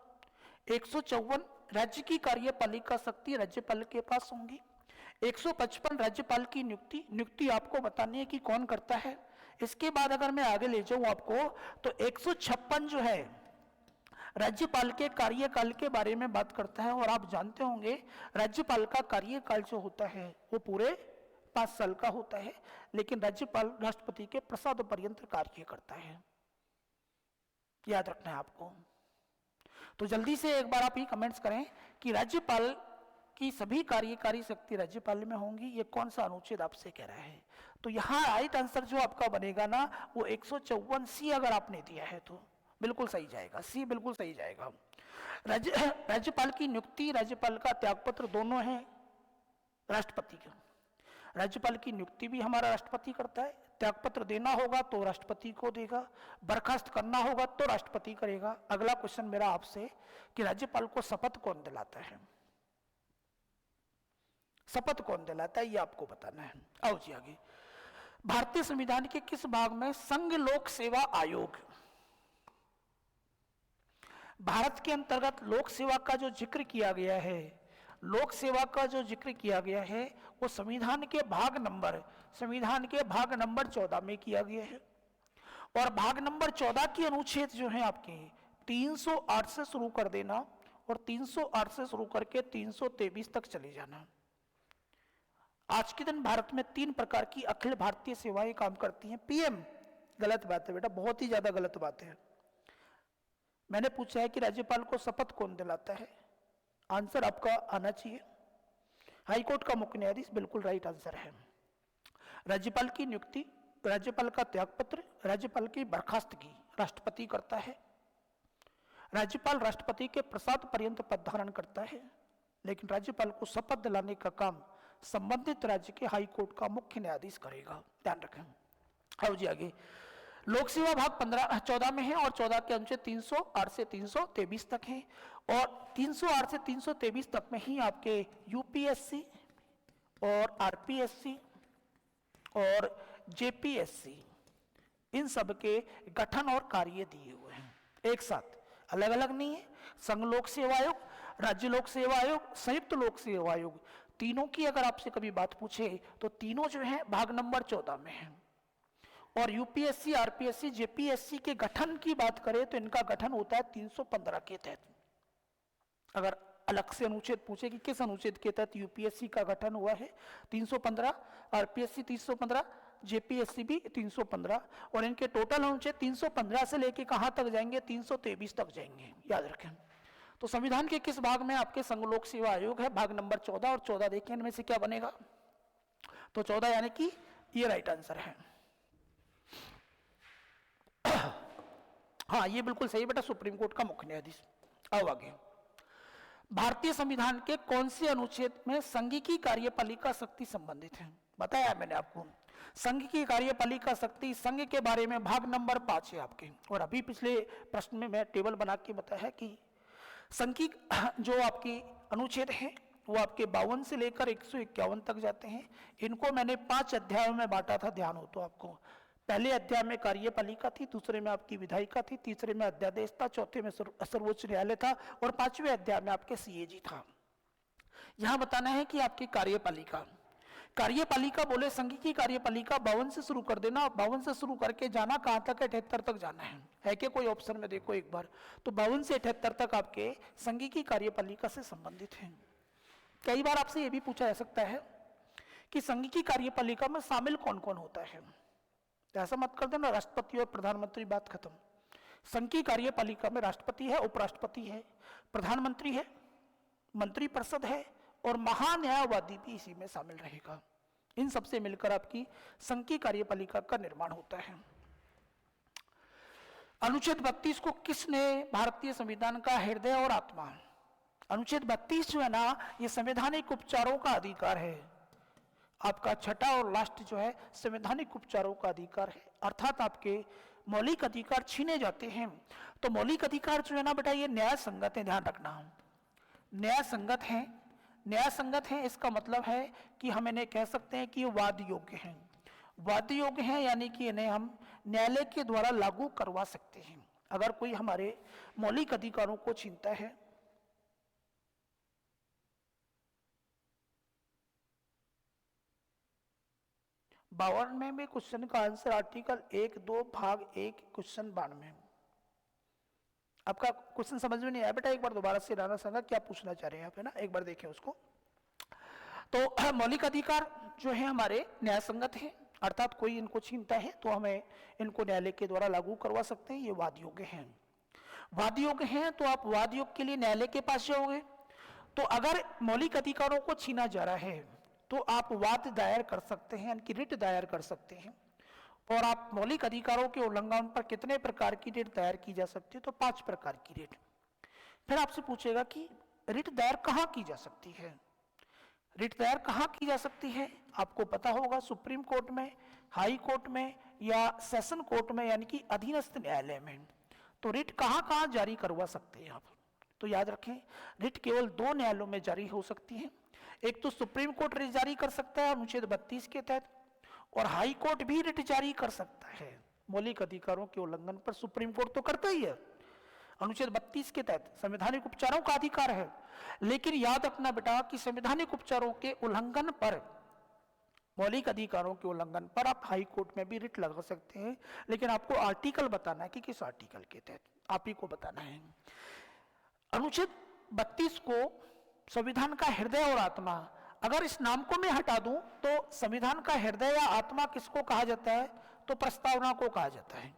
154 राज्य की कार्यपालिका शक्ति राज्यपाल के पास होंगी। 155 राज्यपाल की नियुक्ति आपको बतानी है कि कौन करता है। इसके बाद अगर मैं आगे ले जाऊं आपको तो 156 जो है राज्यपाल के कार्यकाल के बारे में बात करता है। और आप जानते होंगे राज्यपाल का कार्यकाल जो होता है वो पूरे 5 साल का होता है, लेकिन राज्यपाल राष्ट्रपति के प्रसाद पर्यंत कार्य करता है, याद रखना है आपको। तो जल्दी से एक बार आप ही कमेंट्स करें कि राज्यपाल की सभी कार्यकारी शक्ति राज्यपाल में होंगी, ये कौन सा अनुच्छेद आपसे कह रहा है। तो यहाँ राइट आंसर जो आपका बनेगा ना वो 154 सी अगर आपने दिया है तो बिल्कुल सही जाएगा, सी बिल्कुल सही जाएगा। राज्यपाल की नियुक्ति, राज्यपाल का त्यागपत्र दोनों है राष्ट्रपति का। राज्यपाल की नियुक्ति भी हमारा राष्ट्रपति करता है, त्यागपत्र देना होगा तो राष्ट्रपति को देगा, बर्खास्त करना होगा तो राष्ट्रपति करेगा। अगला क्वेश्चन मेरा आपसे कि राज्यपाल को शपथ कौन दिलाता है, शपथ कौन दिलाता है ये आपको बताना है। आओ जी आगे। भारतीय संविधान के किस भाग में संघ लोक सेवा आयोग, भारत के अंतर्गत लोक सेवा का जो जिक्र किया गया है, लोक सेवा का जो जिक्र किया गया है वो संविधान के भाग नंबर 14 में किया गया है। और भाग नंबर 14 की अनुच्छेद जो है आपके 308 से शुरू कर देना और 308 से शुरू करके 323 तक चले जाना। आज के दिन भारत में 3 प्रकार की अखिल भारतीय सेवाएं काम करती हैं। पीएम, गलत बात है बेटा, बहुत ही ज्यादा गलत बात है। मैंने पूछा है कि राज्यपाल को शपथ कौन दिलाता है, आंसर आपका आना चाहिए हाईकोर्ट का मुख्य न्यायाधीश, बिल्कुल राइट आंसर है। राज्यपाल की नियुक्ति, राज्यपाल का त्यागपत्र, राज्यपाल की बर्खास्तगी राष्ट्रपति करता है। राज्यपाल राष्ट्रपति के प्रसाद पर्यंत पद धारण करता है, लेकिन राज्यपाल को शपथ दिलाने का काम संबंधित राज्य के हाईकोर्ट का मुख्य न्यायाधीश करेगा, ध्यान रखें। आओ जी आगे। लोक सेवा भाग 14 में है और 14 के अनुच्छेद 308 से 323 तक है। और 308 से 323 तक में ही आपके यूपीएससी और आरपीएससी और जेपीएससी इन सब के गठन और कार्य दिए हुए हैं, एक साथ, अलग अलग नहीं है। संघ लोक सेवा आयोग, राज्य लोक सेवा आयोग, संयुक्त लोक सेवा आयोग, तीनों की अगर आपसे कभी बात पूछे तो तीनों जो है भाग नंबर 14 में है। और यूपीएससी, आरपीएससी, जेपीएससी के गठन की बात करें तो इनका गठन होता है 315 के तहत। अगर अलग से अनुच्छेद पूछे कि किस अनुच्छेद के तहत यूपीएससी का गठन हुआ है, 315, आरपीएससी 315, जेपीएससी भी 315, और इनके टोटल अनुच्छेद 315 से लेके कहां तक जाएंगे, 323 तक जाएंगे, याद रखें। तो संविधान के किस भाग में आपके संघ लोक सेवा आयोग है, भाग नंबर 14। और 14 देखिए इनमें से क्या बनेगा, तो 14 यानी कि ये राइट आंसर है। हाँ ये बिल्कुल सही बेटा, सुप्रीम कोर्ट का मुख्य न्यायाधीश। आओ आगे। भारतीय संविधान के कौन से अनुच्छेद में संघ की कार्यपालिका शक्ति संबंधित है, बताया मैंने आपको। संघ की कार्यपालिका शक्ति, संघ के बारे में भाग नंबर 5 है आपके। और अभी पिछले प्रश्न में मैं टेबल बना के बताया है कि संघ की जो आपकी अनुच्छेद है वो आपके 52 से लेकर 151 तक जाते हैं। इनको मैंने 5 अध्यायों में बांटा था, ध्यान हो तो आपको। पहले अध्याय में कार्यपालिका थी, दूसरे में आपकी विधायिका थी, तीसरे में अध्यादेश था, चौथे में सर्वोच्च न्यायालय था, और 5वें अध्याय में आपके सीएजी था। यहां बताना है कि आपकी कार्यपालिका, कार्यपालिका बोले संघ की कार्यपालिका 52 से शुरू कर देना, 52 से शुरू करके जाना कहां तक है, 78 तक जाना है कि कोई ऑप्शन में देखो एक बार, तो 52 से 78 तक आपके संघ की कार्यपालिका से संबंधित है। कई बार आपसे यह भी पूछा जा सकता है कि संघ की कार्यपालिका में शामिल कौन कौन होता है, तो ऐसा मत कर देना राष्ट्रपति और प्रधानमंत्री बात खत्म। संघ की कार्यपालिका में राष्ट्रपति है, उपराष्ट्रपति है, प्रधानमंत्री है, मंत्रिपरिषद है, और महान्यायवादी भी इसी में शामिल रहेगा। इन सबसे मिलकर आपकी संघ की कार्यपालिका का निर्माण होता है। अनुच्छेद 32 को किसने भारतीय संविधान का हृदय और आत्मा, अनुच्छेद 32 जो है ना, ये संवैधानिक उपचारों का अधिकार है। आपका छठा और लास्ट जो है संवैधानिक उपचारों का अधिकार है, अर्थात आपके मौलिक अधिकार छीने जाते हैं। तो मौलिक अधिकार जो है ना बेटा, ये न्याय संगत है, ध्यान रखना। न्याय संगत है, न्याय संगत है इसका मतलब है कि हम इन्हें कह सकते हैं कि ये वाद योग्य हैं। वाद योग्य हैं यानी कि इन्हें हम न्यायालय के द्वारा लागू करवा सकते हैं। अगर कोई हमारे मौलिक अधिकारों को छीनता है, बावनवे में क्वेश्चन का आंसर आर्टिकल 1(2) भाग 1 क्वेश्चन 92। आपका क्वेश्चन समझ में नहीं आया बेटा, एक बार दोबारा से राणा संघा क्या पूछना चाह रहे हैं आप, है ना, एक बार देखें उसको। तो मौलिक अधिकार जो है हमारे न्याय संगत है, अर्थात कोई इनको छीनता है तो हमें इनको न्यायालय के द्वारा लागू करवा सकते हैं। ये वाद योग्य हैं। वाद योग्य हैं तो आप वाद योग के लिए न्यायालय के पास जाओगे। तो अगर मौलिक अधिकारों को छीना जा रहा है तो आप वाद दायर कर सकते हैं, यानी कि रिट दायर कर सकते हैं। और आप मौलिक अधिकारों के उल्लंघन पर कितने प्रकार की रिट दायर की जा सकती है, तो 5 प्रकार की रिट। फिर आपसे पूछेगा कि रिट दायर कहाँ की जा सकती है। रिट दायर कहाँ की जा सकती है, आपको पता होगा, सुप्रीम कोर्ट में, हाई कोर्ट में या सेशन कोर्ट में, यानी कि अधीनस्थ न्यायालय में। तो रिट कहाँ कहाँ जारी करवा सकते हैं आप, तो याद रखें रिट केवल 2 न्यायालयों में जारी हो सकती है। एक तो सुप्रीम कोर्ट रिट जारी कर सकता है अनुच्छेद 32 के तहत, और हाई कोर्ट भी रिट जारी कर सकता है मौलिक अधिकारों के उल्लंघन पर। सुप्रीम कोर्ट तो करता ही है, अनुच्छेद 32 के तहत संवैधानिक उपचारों का अधिकार है। लेकिन याद रखना बेटा कि संवैधानिक उपचारों के उल्लंघन पर, मौलिक अधिकारों के उल्लंघन पर आप हाई कोर्ट में भी रिट लगा सकते हैं, लेकिन आपको आर्टिकल बताना है कि किस आर्टिकल के तहत, आप ही को बताना है। अनुच्छेद 32 को संविधान का हृदय और आत्मा, अगर इस नाम को मैं हटा दूं तो संविधान का हृदय या आत्मा किसको कहा जाता है, तो प्रस्तावना को कहा जाता है।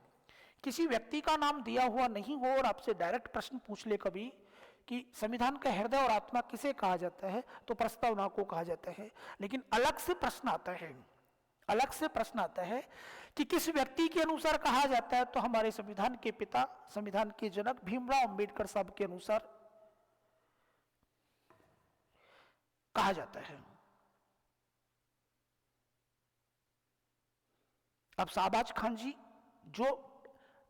किसी व्यक्ति का नाम दिया हुआ नहीं हो और आपसे डायरेक्ट प्रश्न पूछ ले कभी कि संविधान का हृदय और आत्मा किसे कहा जाता है, तो प्रस्तावना को कहा जाता है। लेकिन अलग से प्रश्न आता है, अलग से प्रश्न आता है कि किस व्यक्ति के अनुसार कहा जाता है, तो हमारे संविधान के पिता, संविधान के जनक भीमराव अंबेडकर साहब के अनुसार कहा जाता है। अब शाहबाज खान जी जो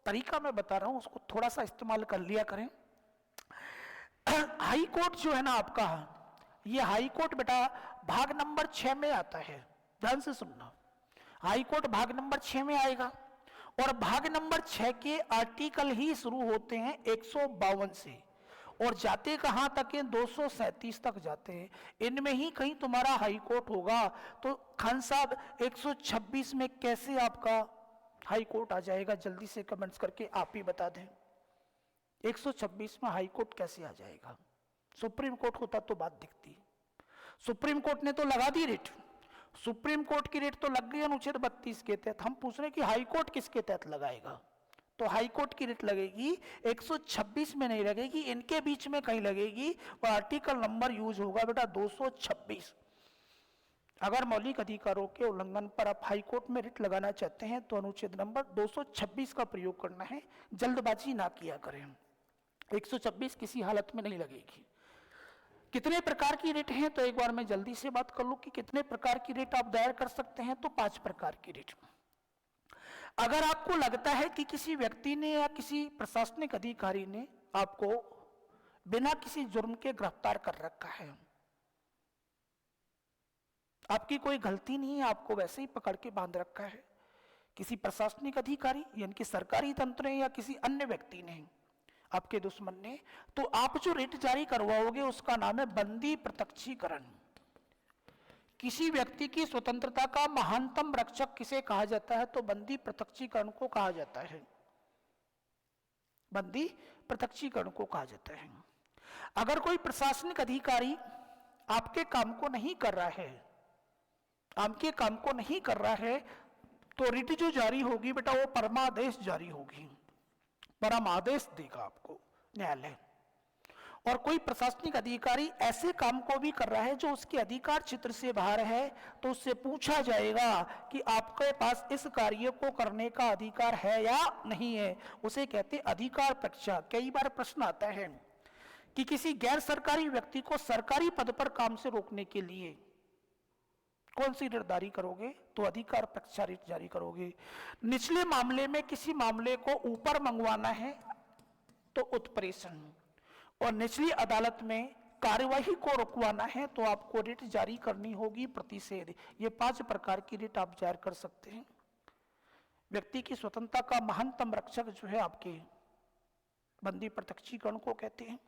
तरीका मैं बता रहा हूं उसको थोड़ा सा इस्तेमाल कर लिया करें। हाई कोर्ट जो है ना आपका, ये हाई कोर्ट बेटा भाग नंबर 6 में आता है, ध्यान से सुनना। हाई कोर्ट भाग नंबर 6 में आएगा और भाग नंबर 6 के आर्टिकल ही शुरू होते हैं 152 से और जाते कहां तक है, 237 तक जाते हैं। इनमें ही कहीं तुम्हारा हाई कोर्ट होगा। तो खान साहब 126 में कैसे आपका हाई कोर्ट आ जाएगा, जल्दी से कमेंट्स करके आप ही बता दें। 126 में हाई कोर्ट कैसे आ जाएगा, सुप्रीम कोर्ट होता तो बात दिखती। सुप्रीम कोर्ट ने तो लगा दी रिट, सुप्रीम कोर्ट की रिट तो लग गई अनुच्छेद 32 के तहत। हम पूछ रहे हैं कि हाई कोर्ट किसके तहत लगाएगा, तो हाई कोर्ट की रिट लगेगी 126 में नहीं लगेगी, इनके बीच में कहीं लगेगी और आर्टिकल नंबर यूज होगा बेटा 226। अगर मौलिक अधिकारों के उल्लंघन पर आप हाई कोर्ट में रिट लगाना चाहते हैं तो अनुच्छेद नंबर 226 का प्रयोग करना है, जल्दबाजी ना किया करें। 126 किसी हालत में नहीं लगेगी। कितने प्रकार की रिट हैं, तो एक बार मैं जल्दी से बात कर लूं कि कितने प्रकार की रिट आप दायर कर सकते हैं। तो 5 प्रकार की रिट। अगर आपको लगता है कि किसी व्यक्ति ने या किसी प्रशासनिक अधिकारी ने आपको बिना किसी जुर्म के गिरफ्तार कर रखा है, आपकी कोई गलती नहीं है, आपको वैसे ही पकड़ के बांध रखा है किसी प्रशासनिक अधिकारी यानी कि सरकारी तंत्र या किसी अन्य व्यक्ति ने, आपके दुश्मन ने, तो आप जो रिट जारी करवाओगे उसका नाम है बंदी प्रत्यक्षीकरण। किसी व्यक्ति की स्वतंत्रता का महानतम रक्षक किसे कहा जाता है, तो बंदी प्रत्यक्षीकरण को कहा जाता है, बंदी प्रत्यक्षीकरण को कहा जाता है। अगर कोई प्रशासनिक अधिकारी आपके काम को नहीं कर रहा है, आपके काम को नहीं कर रहा है, तो रिट जो जारी होगी बेटा वो परमादेश जारी होगी, परमादेश देगा आपको न्यायालय। और कोई प्रशासनिक अधिकारी ऐसे काम को भी कर रहा है जो उसके अधिकार क्षेत्र से बाहर है, तो उससे पूछा जाएगा कि आपके पास इस कार्य को करने का अधिकार है या नहीं है, उसे कहते हैं अधिकार परीक्षा। कई बार प्रश्न आता है कि किसी गैर सरकारी व्यक्ति को सरकारी पद पर काम से रोकने के लिए कौन सी रिट जारी करोगे? तो अधिकार अपेक्षा रिट जारी करोगे। निचले मामले में किसी मामले को ऊपर मंगवाना है तो उत्प्रेषण, और निचली अदालत में कार्यवाही को रुकवाना है तो आपको रिट जारी करनी होगी प्रतिषेध। ये 5 प्रकार की रिट आप जारी कर सकते हैं। व्यक्ति की स्वतंत्रता का महानतम रक्षक जो है आपके बंदी प्रत्यक्षीकरण को कहते हैं।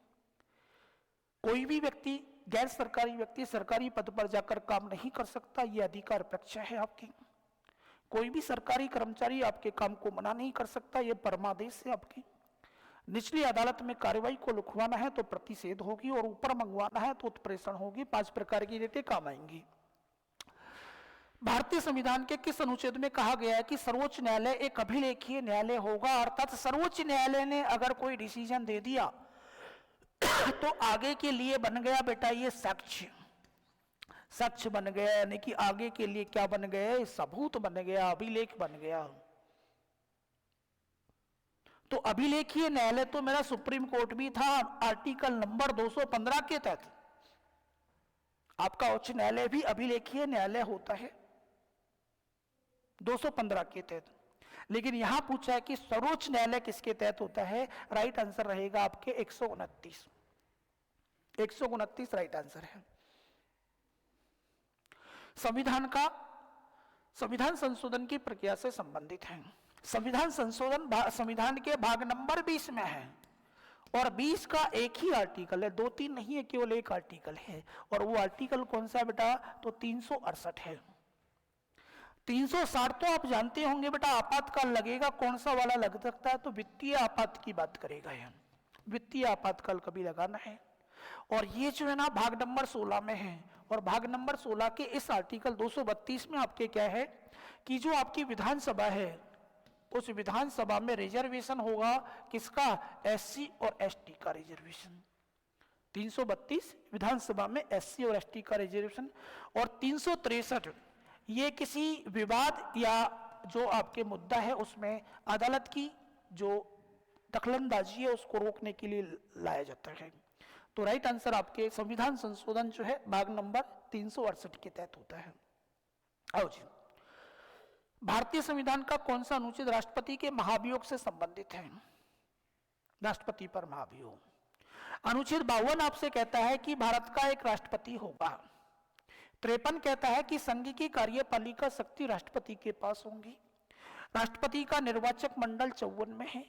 कोई भी व्यक्ति, गैर सरकारी व्यक्ति सरकारी पद पर जाकर काम नहीं कर सकता, यह अधिकार अपेक्षा है आपकी। कोई भी सरकारी कर्मचारी आपके काम को मना नहीं कर सकता, यह परमादेश है आपकी। निचली अदालत में कार्रवाई को लिखवाना है तो प्रतिषेध होगी, और ऊपर मंगवाना है तो उत्प्रेषण होगी। 5 प्रकार की रिटें काम आएंगी। भारतीय संविधान के किस अनुच्छेद में कहा गया है कि सर्वोच्च न्यायालय एक अभिलेखीय न्यायालय होगा? अर्थात सर्वोच्च न्यायालय ने अगर कोई डिसीजन दे दिया तो आगे के लिए बन गया बेटा ये साक्ष्य, साक्ष्य बन गया, यानी कि आगे के लिए क्या बन गया? सबूत बन गया, अभिलेख बन गया। तो अभिलेखीय न्यायालय तो मेरा सुप्रीम कोर्ट भी था, आर्टिकल नंबर 215 के तहत। आपका उच्च न्यायालय भी अभिलेखीय न्यायालय होता है 215 के तहत। लेकिन यहां पूछा है कि सर्वोच्च न्यायालय किसके तहत होता है? राइट आंसर रहेगा आपके 129। 129 राइट आंसर है। संविधान संशोधन की प्रक्रिया से संबंधित है। संविधान संशोधन संविधान के भाग नंबर 20 में है, और 20 का एक ही आर्टिकल है, 2-3 नहीं है, केवल एक आर्टिकल है। और वो आर्टिकल कौन सा है बेटा? तो 368 है। 360 तो आप जानते होंगे बेटा, आपातकाल लगेगा, कौन सा वाला लग सकता है? तो वित्तीय आपात की बात करेगा है, वित्तीय आपातकाल कभी लगाना है। और ये जो है ना भाग नंबर 16 में है, और भाग नंबर 16 के इस आर्टिकल 232 में आपके क्या है कि जो आपकी विधानसभा है उस विधानसभा में रिजर्वेशन होगा, किसका? एससी और एसटी का रिजर्वेशन। 332 विधानसभा में एससी और एसटी का रिजर्वेशन। और 363 ये किसी विवाद या जो आपके मुद्दा है उसमें अदालत की जो दखलंदाजी है उसको रोकने के लिए लाया जाता है। तो राइट आंसर आपके संविधान संशोधन जो है भाग नंबर 368 के तहत होता है। आओ जी, भारतीय संविधान का कौन सा अनुच्छेद राष्ट्रपति के महाभियोग से संबंधित है? राष्ट्रपति पर महाभियोग। अनुच्छेद 52 आपसे कहता है कि भारत का एक राष्ट्रपति होगा। 53 कहता है कि संघ की कार्यपालिका शक्ति राष्ट्रपति के पास होंगी। राष्ट्रपति का निर्वाचक मंडल 54 में है।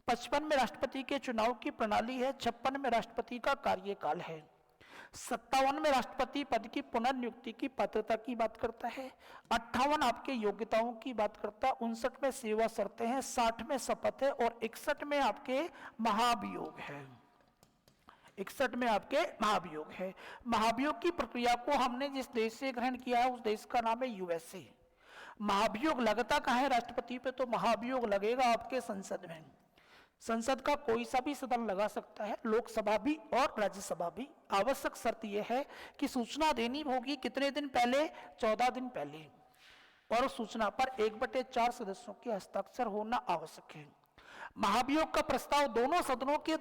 55 में राष्ट्रपति के चुनाव की प्रणाली है। 56 में राष्ट्रपति का कार्यकाल है। 57 में राष्ट्रपति पद की पुनर्नियुक्ति की पात्रता की बात करता है। 58 आपके योग्यताओं की बात करता है। 59 में सेवा शर्तें हैं। 60 में शपथ है, और 61 में आपके महाभियोग है। 61 में आपके महाभियोग है। महाभियोग की प्रक्रिया को हमने जिस देश से ग्रहण किया है उस देश का नाम है यूएसए। महाभियोग लगता कहाँ है राष्ट्रपति पे? तो महाभियोग लगेगा आपके संसद में। संसद का कोई सा भी सदन लगा सकता है, लोकसभा भी और राज्यसभा भी। आवश्यक शर्त यह है कि सूचना देनी होगी कितने दिन पहले? 14 दिन पहले, और उस सूचना पर 1/4 सदस्यों के हस्ताक्षर होना आवश्यक है। महाभियोग का प्रस्ताव दोनों सदनों के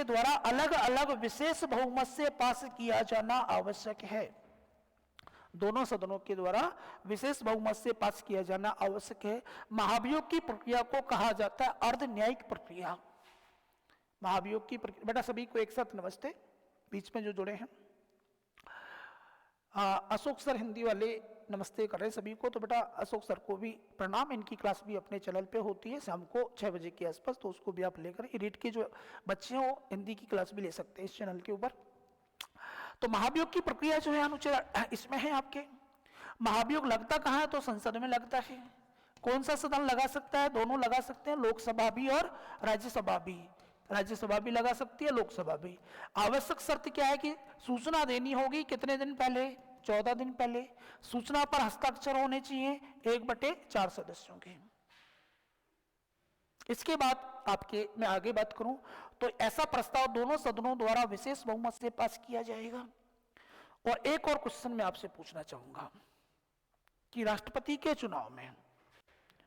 द्वारा अलग अलग विशेष बहुमत से पास किया जाना आवश्यक है। दोनों सदनों के द्वारा विशेष बहुमत से पास किया जाना आवश्यक है। महाभियोग की प्रक्रिया को कहा जाता है अर्ध न्यायिक प्रक्रिया। महाभियोग की प्रक्रिया, बेटा सभी को एक साथ नमस्ते, बीच में जो जुड़े हैं। अशोक सर हिंदी वाले नमस्ते कर रहे सभी को, तो बेटा अशोक सर को भी प्रणाम। इनकी क्लास भी अपने चैनल पे होती है शाम को 6 बजे के आसपास, तो उसको भी आप लेकर रीड के जो बच्चे हो हिंदी की क्लास भी ले सकते हैं इस चैनल के ऊपर। तो महाभियोग की प्रक्रिया जो है अनुच्छेद इसमें है आपके। महाभियोग लगता कहाँ है? तो संसद में लगता है। कौन सा सदन लगा सकता है? दोनों लगा सकते हैं, लोकसभा भी और राज्यसभा भी। राज्यसभा भी लगा सकती है, लोकसभा भी। आवश्यक शर्त क्या है कि सूचना देनी होगी कितने दिन पहले? 14 दिन पहले। सूचना पर हस्ताक्षर होने चाहिए 1/4 सदस्यों के। इसके बाद आपके मैं आगे बात करूं तो ऐसा प्रस्ताव दोनों सदनों द्वारा विशेष बहुमत से पास किया जाएगा। और एक और क्वेश्चन मैं आपसे पूछना चाहूंगा कि राष्ट्रपति के चुनाव में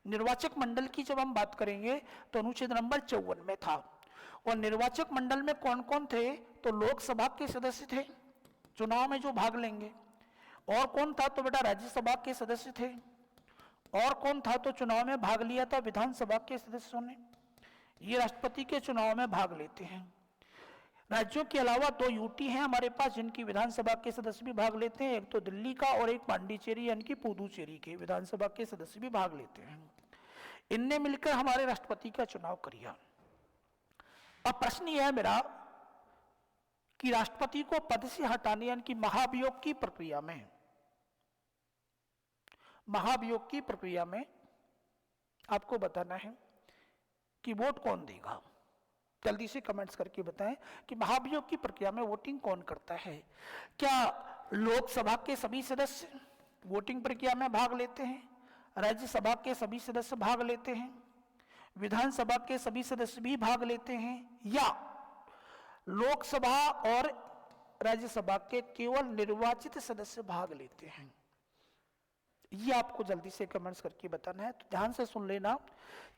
निर्वाचक मंडल की जब हम बात करेंगे तो अनुच्छेद नंबर 54 में था। और निर्वाचक मंडल में कौन कौन थे? तो लोकसभा के सदस्य थे चुनाव में जो भाग लेंगे, और कौन था? तो बेटा राज्यसभा के सदस्य थे। और कौन था? तो चुनाव में भाग लिया था विधानसभा के सदस्यों ने। ये राष्ट्रपति के चुनाव में भाग लेते हैं। राज्यों के अलावा 2 यूटी हैं हमारे पास जिनकी विधानसभा के सदस्य भी भाग लेते हैं, एक तो दिल्ली का और एक पांडिचेरी यानी कि पुदुचेरी के विधानसभा के सदस्य भी भाग लेते हैं। इनने मिलकर हमारे राष्ट्रपति का चुनाव किया। अब प्रश्न यह है मेरा कि राष्ट्रपति को पद से हटाने यानी कि महाभियोग की प्रक्रिया में आपको बताना है कि वोट कौन देगा। जल्दी से कमेंट्स करके बताएं कि महाभियोग की प्रक्रिया में वोटिंग कौन करता है। क्या लोकसभा के सभी सदस्य वोटिंग प्रक्रिया में भाग लेते हैं? राज्यसभा के सभी सदस्य भाग लेते हैं? विधानसभा के सभी सदस्य भी भाग लेते हैं? या लोकसभा और राज्यसभा के केवल निर्वाचित सदस्य भाग लेते हैं? ये आपको जल्दी से कमेंट्स करके बताना है। तो ध्यान से सुन लेना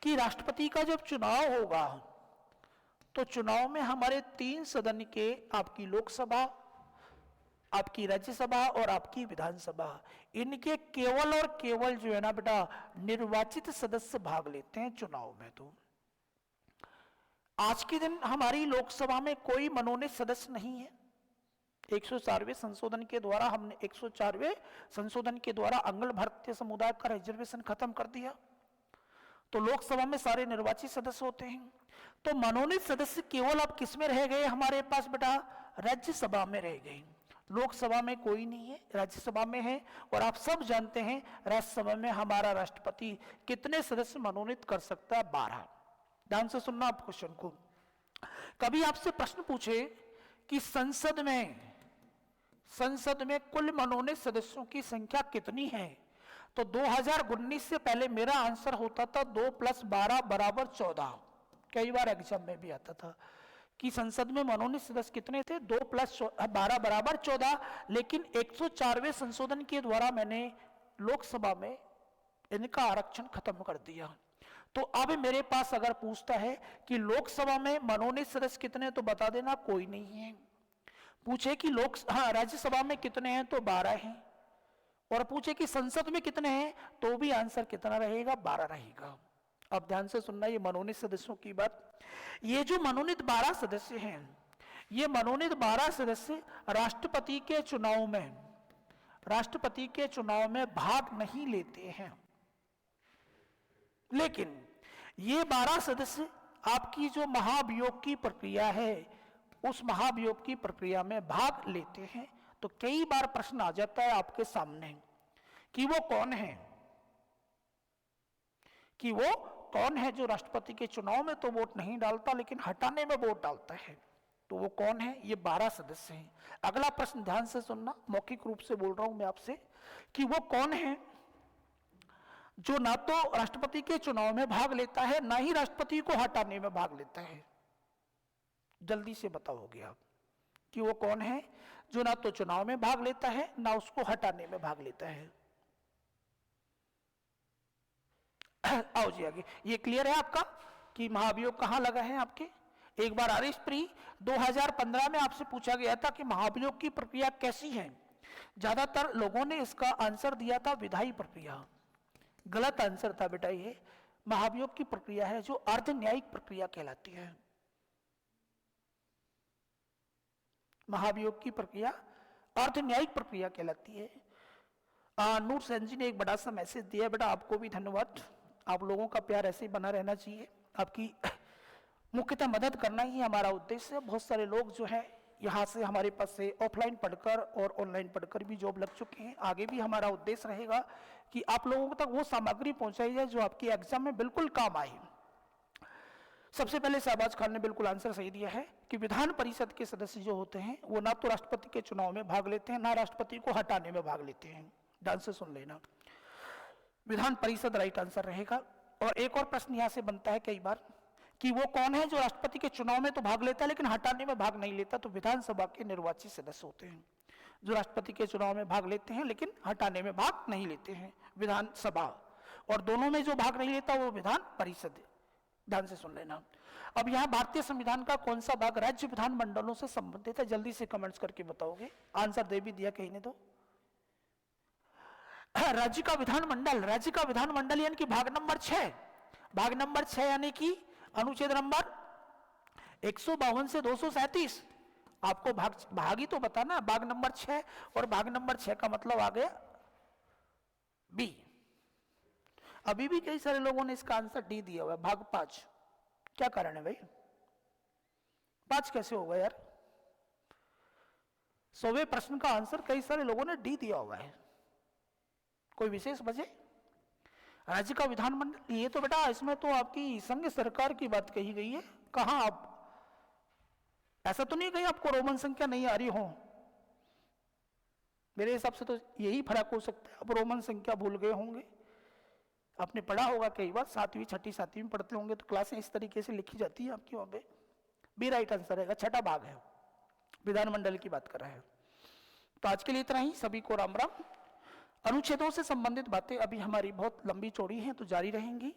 कि राष्ट्रपति का जब चुनाव होगा तो चुनाव में हमारे 3 सदन के, आपकी लोकसभा, आपकी राज्यसभा और आपकी विधानसभा, इनके केवल और केवल जो है ना बेटा निर्वाचित सदस्य भाग लेते हैं चुनाव में। तो आज के दिन हमारी लोकसभा में कोई मनोनीत सदस्य नहीं है। 104वें संशोधन के द्वारा हमने 104वें संशोधन के द्वारा अंग्ल भारतीय समुदाय का रिजर्वेशन खत्म कर दिया। तो लोकसभा में सारे निर्वाचित सदस्य होते हैं। तो मनोनीत सदस्य केवल अब किस में रह गए हमारे पास बेटा? राज्यसभा में रह गए। लोकसभा में कोई नहीं है, राज्यसभा में है। और आप सब जानते हैं राज्यसभा में हमारा राष्ट्रपति कितने सदस्य मनोनीत कर सकता है? 12। ध्यान से सुनना आप क्वेश्चन को। कभी आपसे प्रश्न पूछे कि संसद में कुल मनोनीत सदस्यों की संख्या कितनी है, तो 2019 से पहले मेरा आंसर होता था 2 + 12 = 14। कई बार एग्जाम में भी आता था कि संसद में मनोनीत सदस्य कितने थे? 2 + 12 = 14। लेकिन 104वें संशोधन के द्वारा मैंने लोकसभा में इनका आरक्षण खत्म कर दिया। तो अब मेरे पास अगर पूछता है कि लोकसभा में मनोनीत सदस्य कितने, तो बता देना कोई नहीं है। पूछे कि राज्यसभा में कितने हैं, तो 12 हैं। और पूछे कि संसद में कितने हैं, तो भी आंसर कितना रहेगा? 12 रहेगा। अब ध्यान से सुनना ये मनोनीत सदस्यों की बात। ये जो मनोनीत 12 सदस्य हैं, ये मनोनीत 12 सदस्य राष्ट्रपति के चुनाव में भाग नहीं लेते हैं। लेकिन ये 12 सदस्य आपकी जो महाभियोग की प्रक्रिया है, उस महाभियोग की प्रक्रिया में भाग लेते हैं। तो कई बार प्रश्न आ जाता है आपके सामने कि वो कौन है जो राष्ट्रपति के चुनाव में तो वोट नहीं डालता लेकिन हटाने में वोट डालता है। तो वो कौन है? ये 12 सदस्य हैं। अगला प्रश्न ध्यान से सुनना, मौखिक रूप से बोल रहा हूं मैं आपसे कि वो कौन है जो ना तो राष्ट्रपति के चुनाव में भाग लेता है, ना ही राष्ट्रपति को हटाने में भाग लेता है। जल्दी से बताओगे आप कि वो कौन है जो ना तो चुनाव में भाग लेता है, ना उसको हटाने में भाग लेता है। आओ जी आगे। ये क्लियर है आपका कि महाभियोग कहां लगा है आपके? एक बार आरएस प्री 2015 में आपसे पूछा गया था कि महाभियोग की प्रक्रिया कैसी है। ज्यादातर लोगों ने इसका आंसर दिया था विधायी प्रक्रिया। गलत आंसर था बेटा। ये महाभियोग की प्रक्रिया है जो अर्ध न्यायिक प्रक्रिया कहलाती है। महाभियोग की प्रक्रिया अर्ध न्यायिक प्रक्रिया कहलाती है। नूर सेन जी ने एक बड़ा सा मैसेज दिया। बेटा आपको भी धन्यवाद। आप लोगों का प्यार ऐसे ही बना रहना चाहिए। आपकी मुख्यतः मदद करना ही हमारा उद्देश्य है। बहुत सारे लोग जो है यहाँ से हमारे पास से ऑफलाइन पढ़कर और ऑनलाइन पढ़कर भी जॉब लग चुके हैं। आगे भी हमारा उद्देश्य रहेगा कि आप लोगों तक वो सामग्री पहुंचाई जाए जो आपके एग्जाम में बिल्कुल काम आए। सबसे पहले शहबाज खान ने बिल्कुल आंसर सही दिया है कि विधान परिषद के सदस्य जो होते हैं वो ना तो राष्ट्रपति के चुनाव में भाग लेते हैं, ना राष्ट्रपति को हटाने में भाग लेते हैं। ध्यान से सुन लेना, विधान परिषद राइट आंसर रहेगा। और एक और प्रश्न यहां से बनता है कई बार कि वो कौन है जो राष्ट्रपति के चुनाव में तो भाग लेता है लेकिन हटाने में भाग नहीं लेता। तो विधानसभा के निर्वाचित सदस्य होते हैं जो राष्ट्रपति के चुनाव में भाग लेते हैं लेकिन हटाने में भाग नहीं लेते हैं, विधानसभा। और दोनों में जो भाग नहीं लेता वो विधान परिषद। ध्यान से सुन लेना। अब यहाँ भारतीय संविधान का कौन सा भाग राज्य विधानमंडलों से संबंधित है? जल्दी से कमेंट्स करके बताओगे। आंसर दे भी दिया कहीं ने तो। राज्य का विधानमंडल, राज्य का विधानमंडल यानी कि भाग नंबर 6, भाग नंबर 6 यानी कि अनुच्छेद नंबर 152 से 237। आपको भाग ही तो पता ना, भाग नंबर 6, और भाग नंबर 6 का मतलब आ गया बी। अभी भी कई सारे लोगों ने इसका आंसर डी दिया हुआ है, भाग 5। क्या कारण है भाई, 5 कैसे होगा यार? 100वें प्रश्न का आंसर कई सारे लोगों ने डी दिया हुआ है, कोई विशेष वजह? राज्य का विधानमंडल, ये तो बेटा इसमें तो आपकी संघ सरकार की बात कही गई है। कहां आप, ऐसा तो नहीं कहीं आपको रोमन संख्या नहीं आ रही हो? मेरे हिसाब से तो यही फर्क हो सकता है, आप रोमन संख्या भूल गए होंगे। आपने पढ़ा होगा कई बार, 7वीं 6ठी 7वीं में पढ़ते होंगे तो क्लासें इस तरीके से लिखी जाती है आपकी वहां पे। बी राइट आंसर रहेगा, 6ठा भाग है, विधानमंडल की बात कर रहे हैं। तो आज के लिए इतना ही, सभी को राम राम। अनुच्छेदों से संबंधित बातें अभी हमारी बहुत लंबी चौड़ी हैं तो जारी रहेंगी।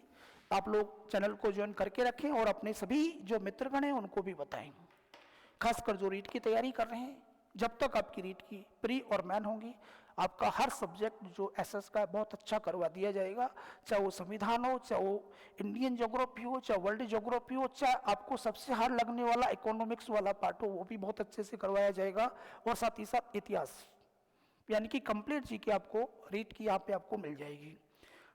आप लोग चैनल को ज्वाइन करके रखें और अपने सभी जो मित्रगण हैं उनको भी बताएं, खासकर जो रीट की तैयारी कर रहे हैं। जब तक आपकी रीट की प्री और मैन होंगी, आपका हर सब्जेक्ट जो एसएस का बहुत अच्छा करवा दिया जाएगा, चाहे वो संविधान हो, चाहे वो इंडियन ज्योग्राफी हो, चाहे वर्ल्ड ज्योग्राफी हो, चाहे आपको सबसे हार्ड लगने वाला इकोनॉमिक्स वाला पार्ट हो, वो भी बहुत अच्छे से करवाया जाएगा। और साथ ही साथ इतिहास, यानी कि कंप्लीट जीके आपको रीट की यहाँ पे आपको मिल जाएगी।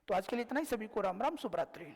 तो आज के लिए इतना ही, सभी को राम राम, शुभ रात्रि।